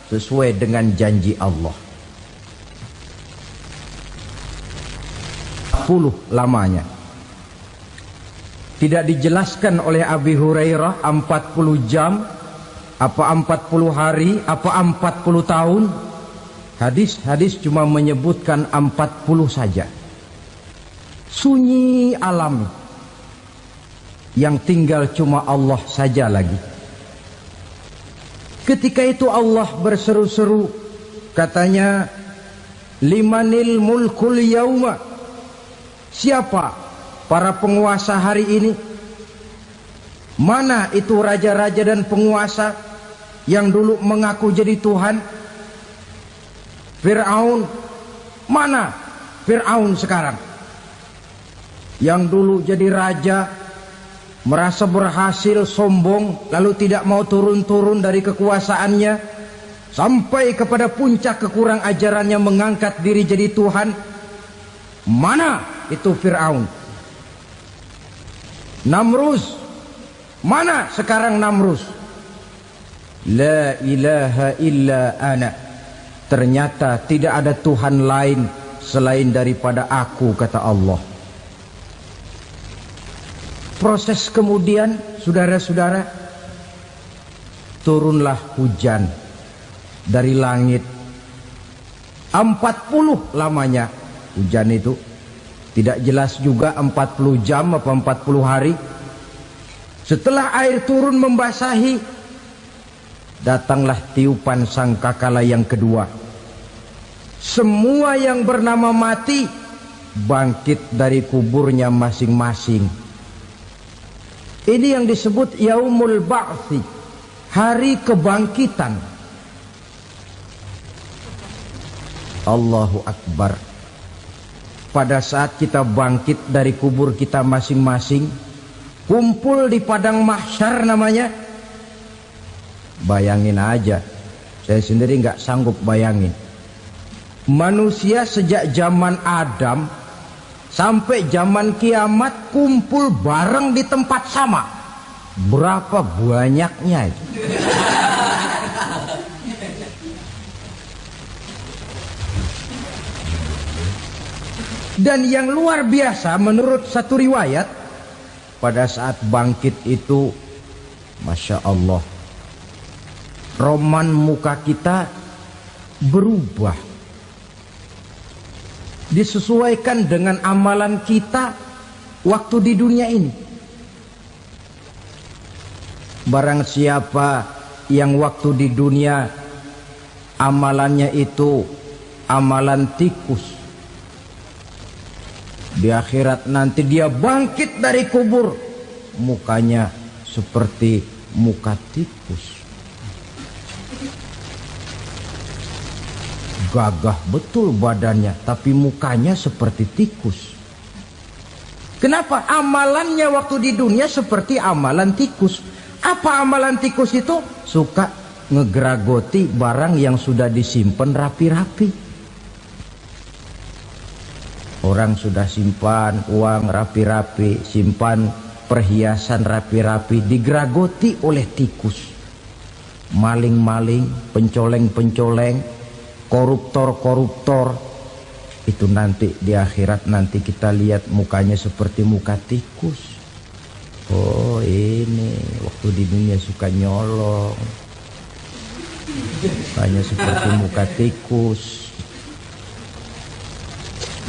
[SPEAKER 1] sesuai dengan janji Allah. 10 lamanya. Tidak dijelaskan oleh Abi Hurairah 40 jam, apa 40 hari, apa 40 tahun. Hadis-hadis cuma menyebutkan 40 saja. Sunyi alam. Yang tinggal cuma Allah saja lagi. Ketika itu Allah berseru-seru, katanya, limanil mulkul yauma. Siapa para penguasa hari ini? Mana itu raja-raja dan penguasa yang dulu mengaku jadi Tuhan? Fir'aun. Mana Fir'aun sekarang? Yang dulu jadi raja, merasa berhasil, sombong, lalu tidak mau turun-turun dari kekuasaannya, sampai kepada puncak kekurang ajarannya mengangkat diri jadi Tuhan. Mana itu Fir'aun? Namrus. Mana sekarang Namrus? La ilaha illa ana. Ternyata tidak ada Tuhan lain selain daripada aku, kata Allah. Proses kemudian, saudara-saudara, turunlah hujan dari langit. 40 lamanya hujan itu. Tidak jelas juga 40 jam apa 40 hari. Setelah air turun membasahi, datanglah tiupan sangkakala yang kedua. Semua yang bernama mati bangkit dari kuburnya masing-masing. Ini yang disebut Yaumul Ba'thi, hari kebangkitan. Allahu Akbar. Pada saat kita bangkit dari kubur kita masing-masing, kumpul di padang mahsyar namanya. Bayangin aja, saya sendiri nggak sanggup bayangin. Manusia sejak zaman Adam sampai zaman kiamat kumpul bareng di tempat sama. Berapa banyaknya itu? Dan yang luar biasa menurut satu riwayat, pada saat bangkit itu, Masya Allah, roman muka kita berubah, disesuaikan dengan amalan kita waktu di dunia ini. Barang siapa yang waktu di dunia amalannya itu amalan tikus, di akhirat nanti dia bangkit dari kubur, mukanya seperti muka tikus. Gagah betul badannya, tapi mukanya seperti tikus. Kenapa? Amalannya waktu di dunia seperti amalan tikus. Apa amalan tikus itu? Suka ngegeragoti barang yang sudah disimpan rapi-rapi. Orang sudah simpan uang rapi-rapi, simpan perhiasan rapi-rapi, digeragoti oleh tikus. Maling-maling, pencoleng-pencoleng, koruptor-koruptor. Itu nanti di akhirat nanti kita lihat mukanya seperti muka tikus. Oh ini waktu di dunia suka nyolong, mukanya seperti muka tikus.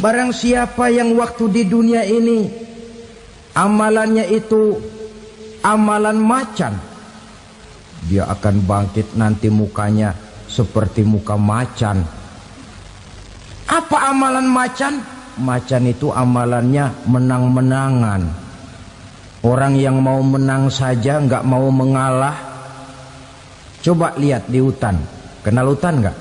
[SPEAKER 1] Barang siapa yang waktu di dunia ini amalannya itu amalan macan, dia akan bangkit nanti mukanya seperti muka macan. Apa amalan macan? Macan itu amalannya menang-menangan. Orang yang mau menang saja nggak mau mengalah. Coba lihat di hutan. Kenal hutan nggak?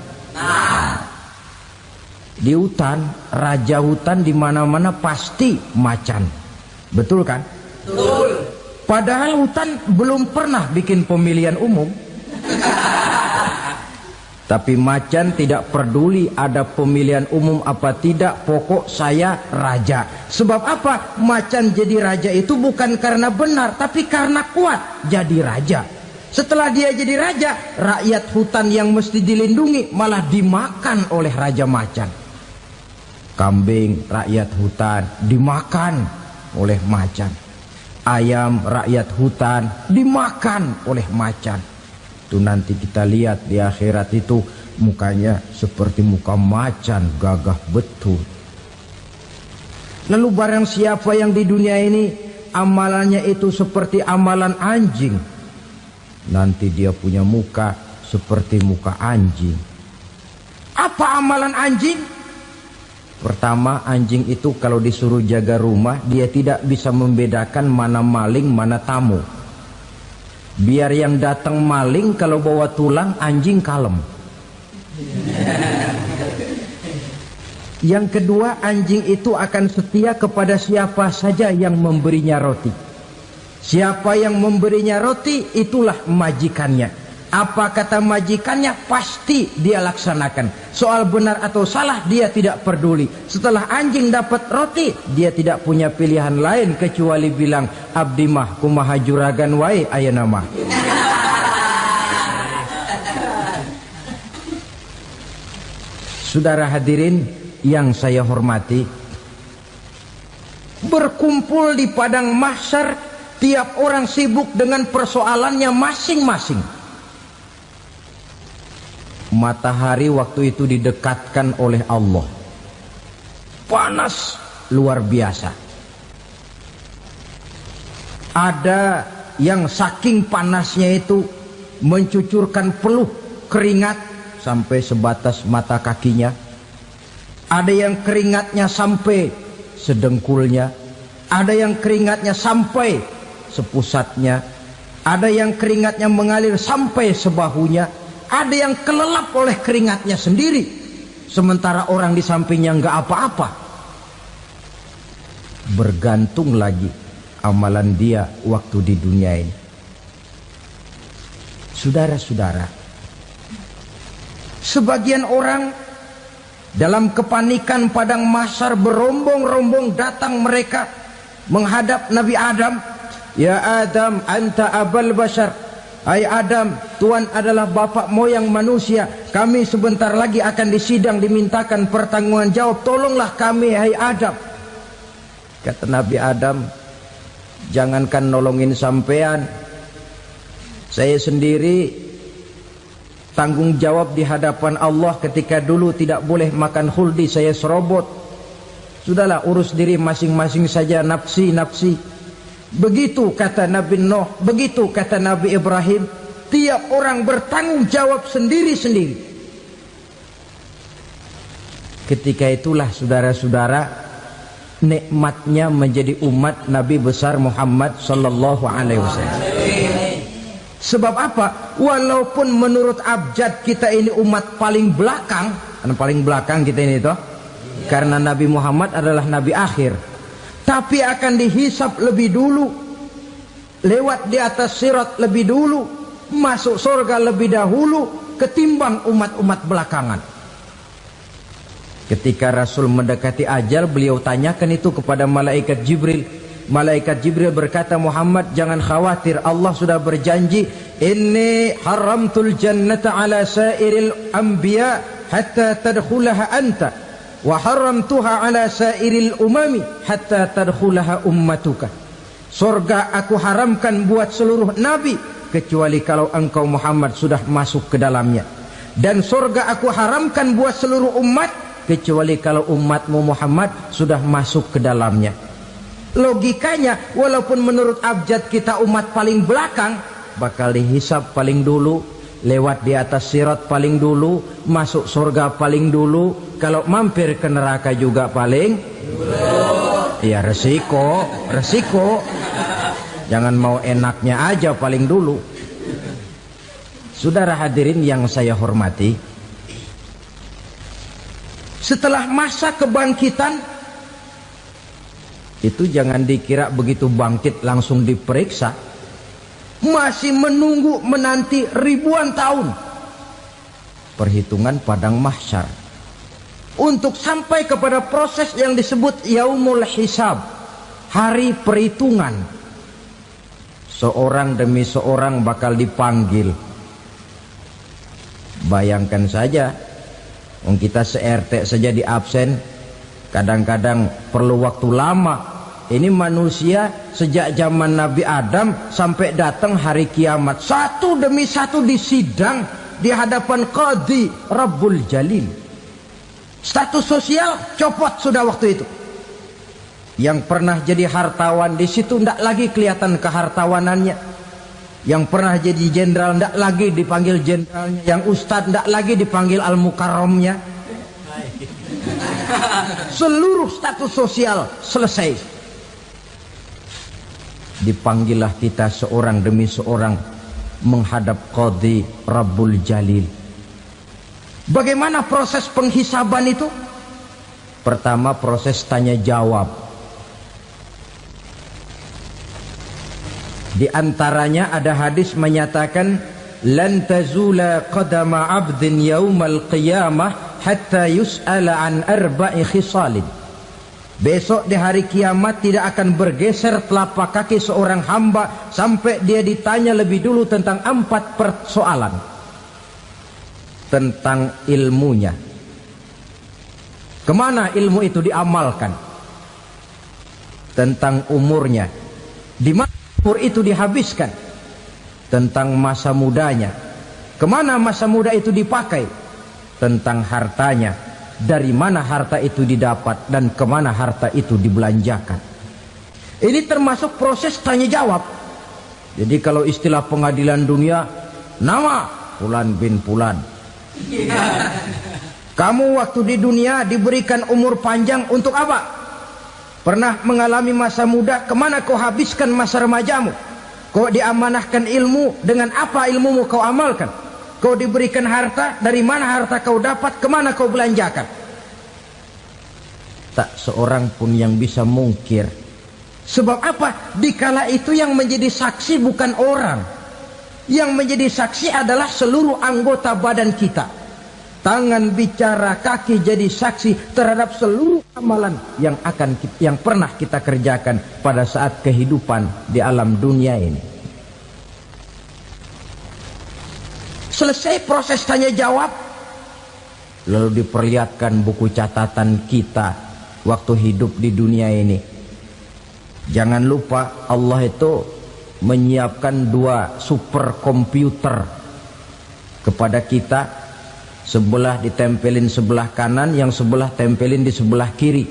[SPEAKER 1] Di hutan, raja hutan di mana-mana pasti macan. Betul kan? Betul. Padahal hutan belum pernah bikin pemilihan umum. Tapi macan tidak peduli ada pemilihan umum apa tidak, pokok saya raja. Sebab apa? Macan jadi raja itu bukan karena benar, tapi karena kuat jadi raja. Setelah dia jadi raja, rakyat hutan yang mesti dilindungi malah dimakan oleh raja macan. Kambing rakyat hutan dimakan oleh macan. Ayam rakyat hutan dimakan oleh macan. Itu nanti kita lihat di akhirat itu mukanya seperti muka macan, gagah betul. Lalu barang siapa yang di dunia ini amalannya itu seperti amalan anjing, nanti dia punya muka seperti muka anjing. Apa amalan anjing? Pertama, anjing itu kalau disuruh jaga rumah, dia tidak bisa membedakan mana maling, mana tamu. Biar yang datang maling, kalau bawa tulang, anjing kalem. Yang kedua, anjing itu akan setia kepada siapa saja yang memberinya roti. Siapa yang memberinya roti, itulah majikannya. Apa kata majikannya pasti dia laksanakan. Soal benar atau salah dia tidak peduli. Setelah anjing dapat roti, dia tidak punya pilihan lain kecuali bilang, abdi mah kumaha juragan wae ayeuna mah. Saudara hadirin yang saya hormati, berkumpul di padang mahsyar, tiap orang sibuk dengan persoalannya masing-masing. Matahari waktu itu didekatkan oleh Allah. Panas luar biasa. Ada yang saking panasnya itu mencucurkan peluh keringat sampai sebatas mata kakinya. Ada yang keringatnya sampai sedengkulnya. Ada yang keringatnya sampai sepusatnya. Ada yang keringatnya mengalir sampai sebahunya. Ada yang kelelap oleh keringatnya sendiri, sementara orang di sampingnya nggak apa-apa. Bergantung lagi amalan dia waktu di dunia ini. Saudara-saudara, sebagian orang dalam kepanikan padang mahsyar berombong-rombong datang mereka menghadap Nabi Adam. Ya Adam, anta abal bashar. Hai Adam, Tuhan adalah bapak moyang manusia. Kami sebentar lagi akan disidang, dimintakan pertanggungan jawab. Tolonglah kami, hai Adam. Kata Nabi Adam, jangankan nolongin sampean, saya sendiri tanggung jawab di hadapan Allah ketika dulu tidak boleh makan khuldi, saya serobot. Sudahlah, urus diri masing-masing saja, nafsi. Begitu kata Nabi Nuh, begitu kata Nabi Ibrahim. Tiap orang bertanggung jawab sendiri-sendiri. Ketika itulah saudara-saudara, nikmatnya menjadi umat Nabi besar Muhammad sallallahu alaihi wasallam. Sebab apa? Walaupun menurut abjad kita ini umat paling belakang, paling belakang kita ini toh, karena Nabi Muhammad adalah Nabi akhir. Tapi akan dihisap lebih dulu, lewat di atas sirat lebih dulu, masuk surga lebih dahulu ketimbang umat-umat belakangan. Ketika Rasul mendekati ajal, beliau tanyakan itu kepada malaikat Jibril. Malaikat Jibril berkata, Muhammad jangan khawatir, Allah sudah berjanji, inni haramtul jannata ala sairil anbiya hatta tadkhulaha anta, wa haramtuha ala sairil umami hatta tadkhulaha ummatuka. Surga aku haramkan buat seluruh nabi kecuali kalau engkau Muhammad sudah masuk ke dalamnya, dan surga aku haramkan buat seluruh umat kecuali kalau umatmu Muhammad sudah masuk ke dalamnya. Logikanya, walaupun menurut abjad kita umat paling belakang, bakal dihisap paling dulu, lewat di atas sirat paling dulu, masuk surga paling dulu, kalau mampir ke neraka juga paling dulu. Ya resiko. Jangan mau enaknya aja paling dulu. Saudara hadirin yang saya hormati, setelah masa kebangkitan itu jangan dikira begitu bangkit langsung diperiksa. Masih menunggu menanti ribuan tahun perhitungan padang mahsyar untuk sampai kepada proses yang disebut yaumul hisab, hari perhitungan. Seorang demi seorang bakal dipanggil. Bayangkan saja, kita se-RT saja di absen, kadang-kadang perlu waktu lama. Ini manusia sejak zaman Nabi Adam sampai datang hari kiamat, satu demi satu disidang di hadapan Qadhi Rabbul Jalil. Status sosial copot sudah waktu itu. Yang pernah jadi hartawan di situ tidak lagi kelihatan kehartawanannya. Yang pernah jadi jenderal tidak lagi dipanggil jenderalnya. Yang ustadz tidak lagi dipanggil al-mukarramnya. Seluruh status sosial selesai. Dipanggillah kita seorang demi seorang menghadap Qadhi Rabbul Jalil. Bagaimana proses penghisaban itu? Pertama, proses tanya jawab. Di antaranya ada hadis menyatakan, lan tazula qadama 'abdin yaumal qiyamah hatta yus'ala an arba'i khisalin. Besok di hari kiamat tidak akan bergeser telapak kaki seorang hamba sampai dia ditanya lebih dulu tentang 4 persoalan. Tentang ilmunya. Kemana ilmu itu diamalkan? Tentang umurnya. Di mana umur itu dihabiskan? Tentang masa mudanya. Kemana masa muda itu dipakai? tentang hartanya, dari mana harta itu didapat dan kemana harta itu dibelanjakan. Ini termasuk proses tanya jawab. Jadi kalau istilah pengadilan dunia, nama Fulan bin Fulan. Kamu waktu di dunia diberikan umur panjang untuk apa? Pernah mengalami masa muda, kemana kau habiskan masa remajamu? Kau diamanahkan ilmu, dengan apa ilmumu kau amalkan? Kau diberikan harta, dari mana harta kau dapat, kemana kau belanjakan? Tak seorang pun yang bisa mungkir. Sebab apa? Dikala itu yang menjadi saksi bukan orang. Yang menjadi saksi adalah seluruh anggota badan kita. Tangan bicara, kaki jadi saksi terhadap seluruh amalan yang pernah kita kerjakan pada saat kehidupan di alam dunia ini. Selesai proses tanya jawab, lalu diperlihatkan buku catatan kita waktu hidup di dunia ini. Jangan lupa Allah itu menyiapkan 2 superkomputer kepada kita. Sebelah ditempelin sebelah kanan, yang sebelah tempelin di sebelah kiri.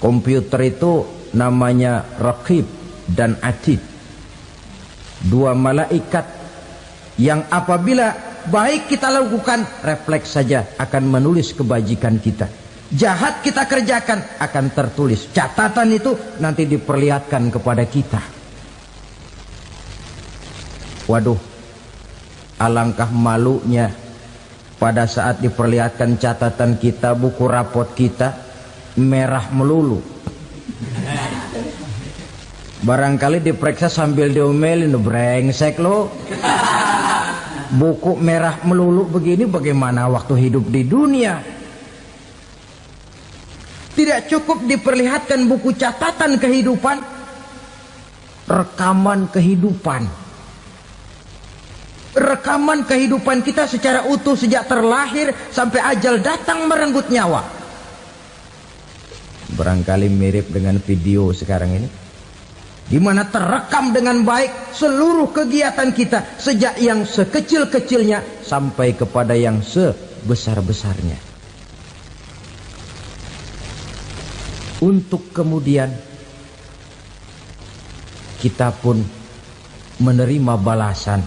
[SPEAKER 1] Komputer itu namanya Raqib dan Atid. 2 malaikat yang apabila baik kita lakukan, refleks saja akan menulis kebajikan kita. Jahat kita kerjakan, akan tertulis. Catatan itu nanti diperlihatkan kepada kita. Waduh, alangkah malunya pada saat diperlihatkan catatan kita, buku rapot kita merah melulu. Barangkali diperiksa sambil diomelin, brengsek lo. Buku merah melulu begini, bagaimana waktu hidup di dunia? Tidak cukup diperlihatkan buku catatan kehidupan, rekaman kehidupan. Rekaman kehidupan kita secara utuh sejak terlahir sampai ajal datang merenggut nyawa. Barangkali mirip dengan video sekarang ini, di mana terekam dengan baik seluruh kegiatan kita, sejak yang sekecil-kecilnya sampai kepada yang sebesar-besarnya. Untuk kemudian kita pun menerima balasan.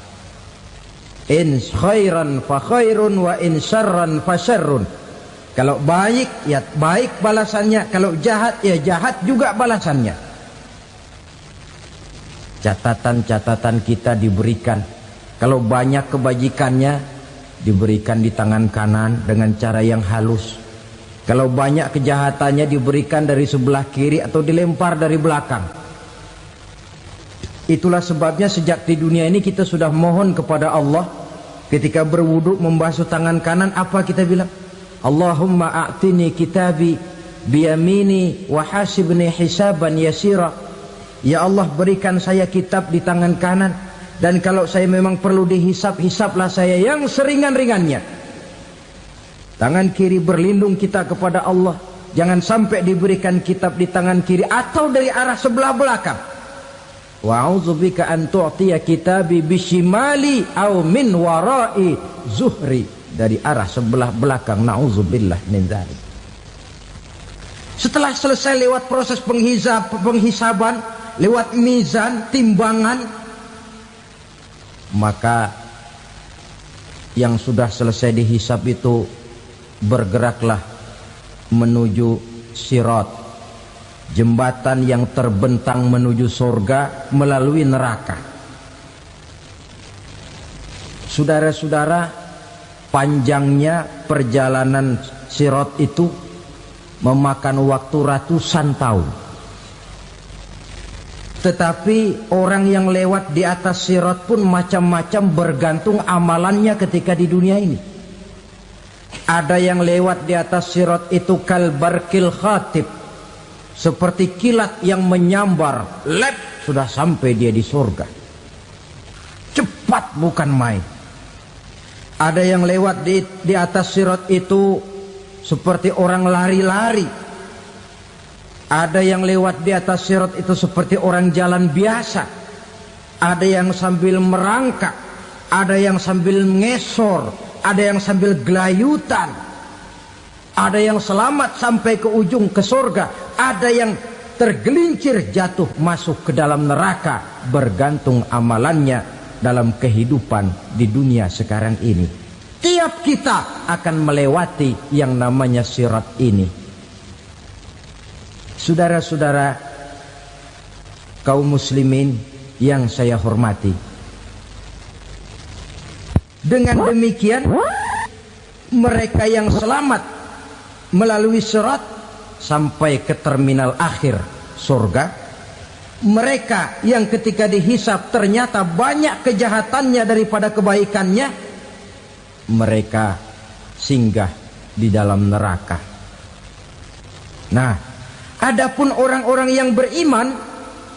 [SPEAKER 1] In khairan fa khairun wa in syarran fa syarrun. Kalau baik ya baik balasannya, kalau jahat ya jahat juga balasannya. Catatan-catatan kita diberikan. Kalau banyak kebajikannya diberikan di tangan kanan dengan cara yang halus. Kalau banyak kejahatannya diberikan dari sebelah kiri atau dilempar dari belakang. Itulah sebabnya sejak di dunia ini kita sudah mohon kepada Allah. Ketika berwudu membasuh tangan kanan, apa kita bilang? Allahumma a'tini kitabi biyamini wa hasibni hisaban yasira. Ya Allah, berikan saya kitab di tangan kanan, dan kalau saya memang perlu dihisap, hisaplah saya yang seringan-ringannya. Tangan kiri berlindung kita kepada Allah. Jangan sampai diberikan kitab di tangan kiri atau dari arah sebelah belakang. Wa a'udzubika an tu'tiya kitabi bishimali aw min wara'i zuhri, dari arah sebelah belakang. Na'udzubillah min dzalik. Setelah selesai lewat proses penghisaban, lewat mizan, timbangan, maka yang sudah selesai dihisab itu bergeraklah menuju sirat, jembatan yang terbentang menuju surga melalui neraka. Saudara-saudara, panjangnya perjalanan sirat itu memakan waktu ratusan tahun. Tetapi orang yang lewat di atas sirat pun macam-macam, bergantung amalannya ketika di dunia ini. Ada yang lewat di atas sirat itu kal barqil khatib, seperti kilat yang menyambar, lep, sudah sampai dia di surga. Cepat bukan main. Ada yang lewat di atas sirat itu seperti orang lari-lari. Ada yang lewat di atas sirat itu seperti orang jalan biasa. Ada yang sambil merangkak, ada yang sambil ngesor, ada yang sambil gelayutan, ada yang selamat sampai ke ujung ke surga, ada yang tergelincir jatuh masuk ke dalam neraka, bergantung amalannya dalam kehidupan di dunia sekarang ini. Tiap kita akan melewati yang namanya sirat ini. Saudara-saudara kaum muslimin yang saya hormati, dengan demikian mereka yang selamat melalui sirat sampai ke terminal akhir surga, mereka yang ketika dihisab ternyata banyak kejahatannya daripada kebaikannya, mereka singgah di dalam neraka. Nah, adapun orang-orang yang beriman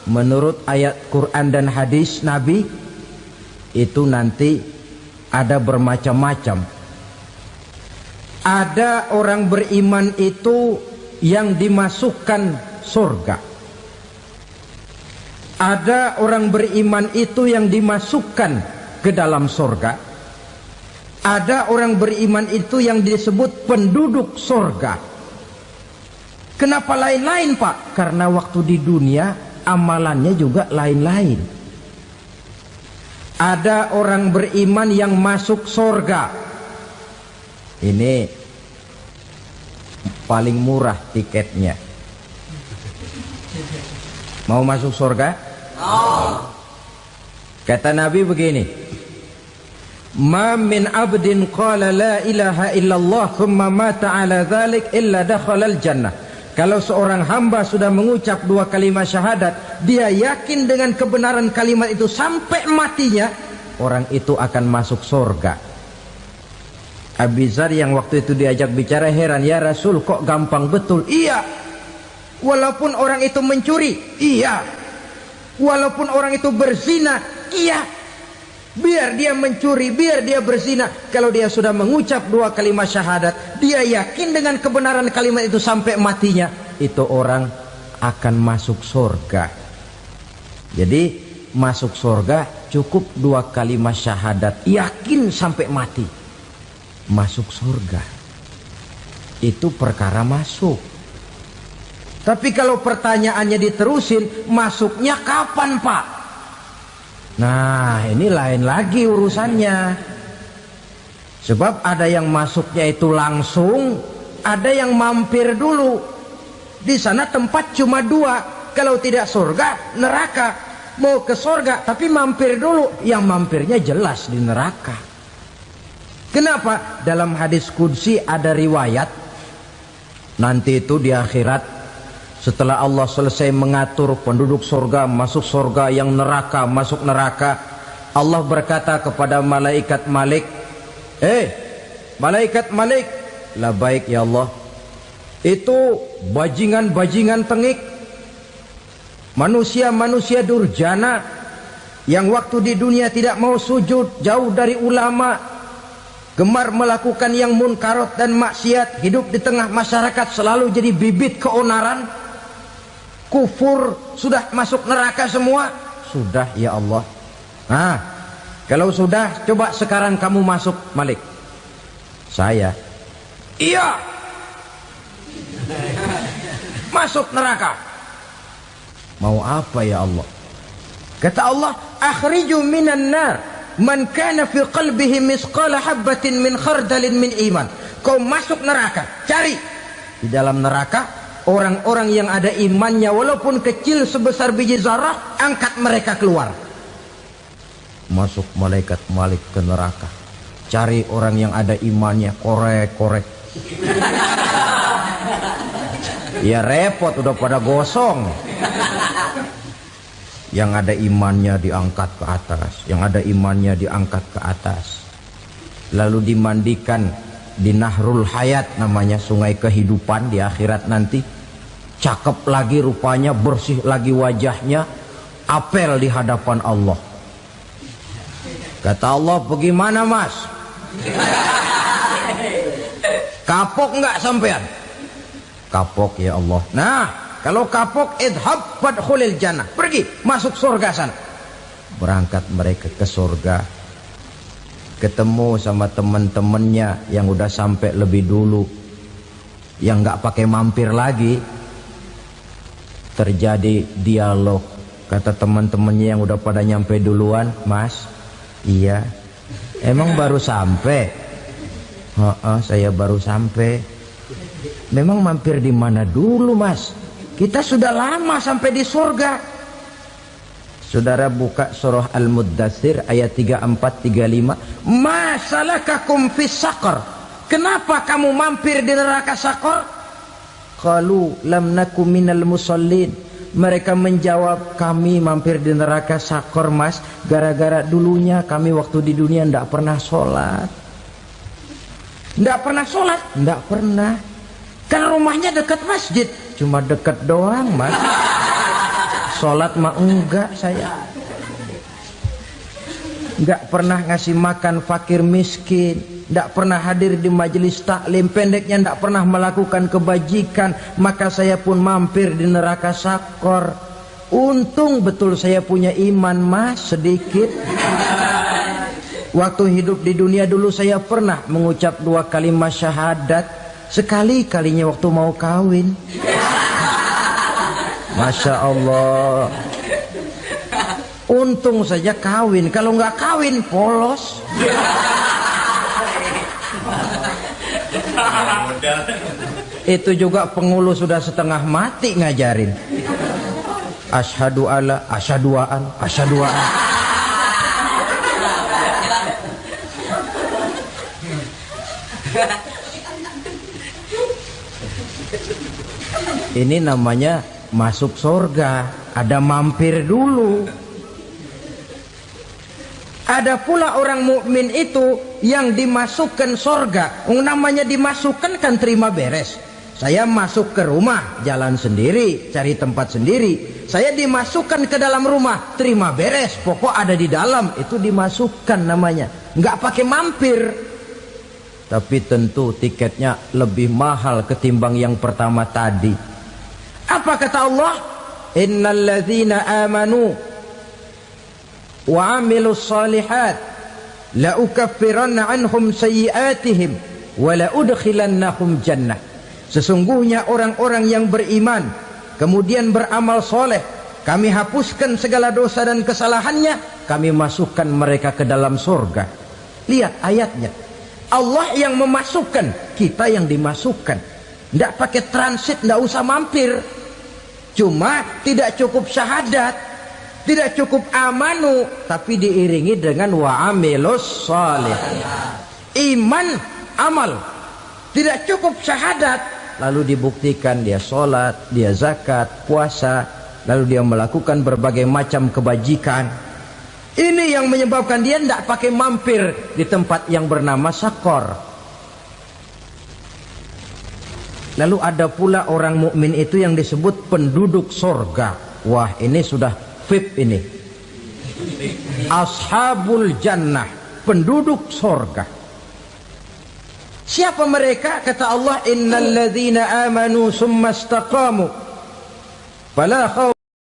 [SPEAKER 1] menurut ayat Quran dan hadis Nabi itu nanti ada bermacam-macam. Ada orang beriman itu yang dimasukkan surga. Ada orang beriman itu yang dimasukkan ke dalam surga. Ada orang beriman itu yang disebut penduduk surga. Kenapa lain-lain, Pak? Karena waktu di dunia amalannya juga lain-lain. Ada orang beriman yang masuk surga. Ini paling murah tiketnya. Mau masuk surga? Kata Nabi begini, ma min abdin qala la ilaha illallah thumma mata ala dhalik illa dakhala al-jannah. Kalau seorang hamba sudah mengucap dua kalimat syahadat, dia yakin dengan kebenaran kalimat itu sampai matinya, orang itu akan masuk surga. Abi Dzar yang waktu itu diajak bicara heran, ya Rasul kok gampang betul? Iya, walaupun orang itu mencuri, iya, walaupun orang itu berzina, iya, biar dia mencuri, biar dia berzina, kalau dia sudah mengucap dua kalimat syahadat, dia yakin dengan kebenaran kalimat itu sampai matinya, itu orang akan masuk surga. Jadi masuk surga cukup dua kalimat syahadat, yakin sampai mati, masuk surga. Itu perkara masuk. Tapi kalau pertanyaannya diterusin, masuknya kapan, Pak? Nah, ini lain lagi urusannya. Sebab ada yang masuknya itu langsung, ada yang mampir dulu. Di sana tempat cuma dua, kalau tidak surga, neraka. Mau ke surga tapi mampir dulu, yang mampirnya jelas di neraka. Kenapa? Dalam hadis qudsi ada riwayat, nanti itu di akhirat, setelah Allah selesai mengatur penduduk surga masuk surga, yang neraka masuk neraka, Allah berkata kepada malaikat Malik, malaikat Malik, labaik ya Allah. Itu bajingan-bajingan tengik, manusia-manusia durjana yang waktu di dunia tidak mau sujud, jauh dari ulama, gemar melakukan yang munkarat dan maksiat, hidup di tengah masyarakat selalu jadi bibit keonaran, kufur, sudah masuk neraka semua. Sudah ya Allah. Nah, kalau sudah, coba sekarang kamu masuk, Malik. Saya, iya, masuk neraka. Mau apa ya Allah? Kata Allah, akhriju minan nar man kana fi qalbihi misqala habbatin min khardalin min iman. Kau masuk neraka, cari di dalam neraka orang-orang yang ada imannya walaupun kecil sebesar biji zarah, angkat mereka keluar. Masuk malaikat Malik ke neraka, cari orang yang ada imannya, korek-korek. Ya repot, udah pada gosong. Yang ada imannya diangkat ke atas, yang ada imannya diangkat ke atas, lalu dimandikan di Nahrul Hayat, namanya sungai kehidupan di akhirat nanti. Cakep lagi rupanya, bersih lagi wajahnya, apel di hadapan Allah. Kata Allah, bagaimana mas? Kapok nggak sampean? Kapok ya Allah. Nah, kalau kapok, idhab fadkhulil jannah, pergi masuk surga sana. Berangkat mereka ke surga. ketemu sama teman-temannya yang udah sampai lebih dulu, yang nggak pakai mampir lagi. Terjadi dialog. Kata teman-temannya yang udah pada nyampe duluan, Mas, iya, emang baru sampai? Saya baru sampai. Memang mampir di mana dulu, Mas? Kita sudah lama sampai di surga. Saudara buka surah Al-Muddatsir ayat 34-35. Masalakakum fis saqar? Kenapa kamu mampir di neraka Saqar? Qalu lam naku minal musallin. Mereka menjawab, kami mampir di neraka Saqar, Mas, gara-gara dulunya kami waktu di dunia ndak pernah sholat. Ndak pernah sholat? Ndak pernah. Kan rumahnya dekat masjid, cuma dekat doang, Mas. Sholat mah enggak saya. Enggak pernah ngasih makan fakir miskin, enggak pernah hadir di majelis taklim, pendeknya enggak pernah melakukan kebajikan, maka saya pun mampir di neraka Saqar. Untung betul saya punya iman, Mas, sedikit. Waktu hidup di dunia dulu saya pernah mengucap 2 kalimat syahadat. Sekali-kalinya waktu mau kawin. Masya Allah. Untung saja kawin. Kalau nggak kawin polos. Itu juga penghulu sudah setengah mati ngajarin. Asyhadu alla, asyaduaan, asyaduaan. Ini namanya masuk surga, ada mampir dulu. Ada pula orang mukmin itu yang dimasukkan surga. Namanya dimasukkan kan terima beres. Saya masuk ke rumah, jalan sendiri, cari tempat sendiri. Saya dimasukkan ke dalam rumah, terima beres, pokok ada di dalam, itu dimasukkan namanya. Nggak pakai mampir. Tapi tentu tiketnya lebih mahal ketimbang yang pertama tadi. Apa kata Allah? Innal ladzina amanu wa 'amilus shalihat la ukaffiranna 'anhum sayyi'atihim wa la udkhilannahum jannah. Sesungguhnya orang-orang yang beriman kemudian beramal soleh, kami hapuskan segala dosa dan kesalahannya, kami masukkan mereka ke dalam surga. Lihat ayatnya. Allah yang memasukkan, kita yang dimasukkan. Tidak pakai transit, tidak usah mampir. Cuma tidak cukup syahadat, tidak cukup amanu, tapi diiringi dengan wa'amilus salih. Iman, amal. Tidak cukup syahadat, lalu dibuktikan dia sholat, dia zakat, puasa, lalu dia melakukan berbagai macam kebajikan. Ini yang menyebabkan dia tidak pakai mampir di tempat yang bernama Saqar. Lalu ada pula orang mukmin itu yang disebut penduduk surga. Wah, ini sudah VIP ini. Ashabul jannah, penduduk surga. Siapa mereka? Kata Allah, innal ladzina amanu summa istaqamu fala khawfun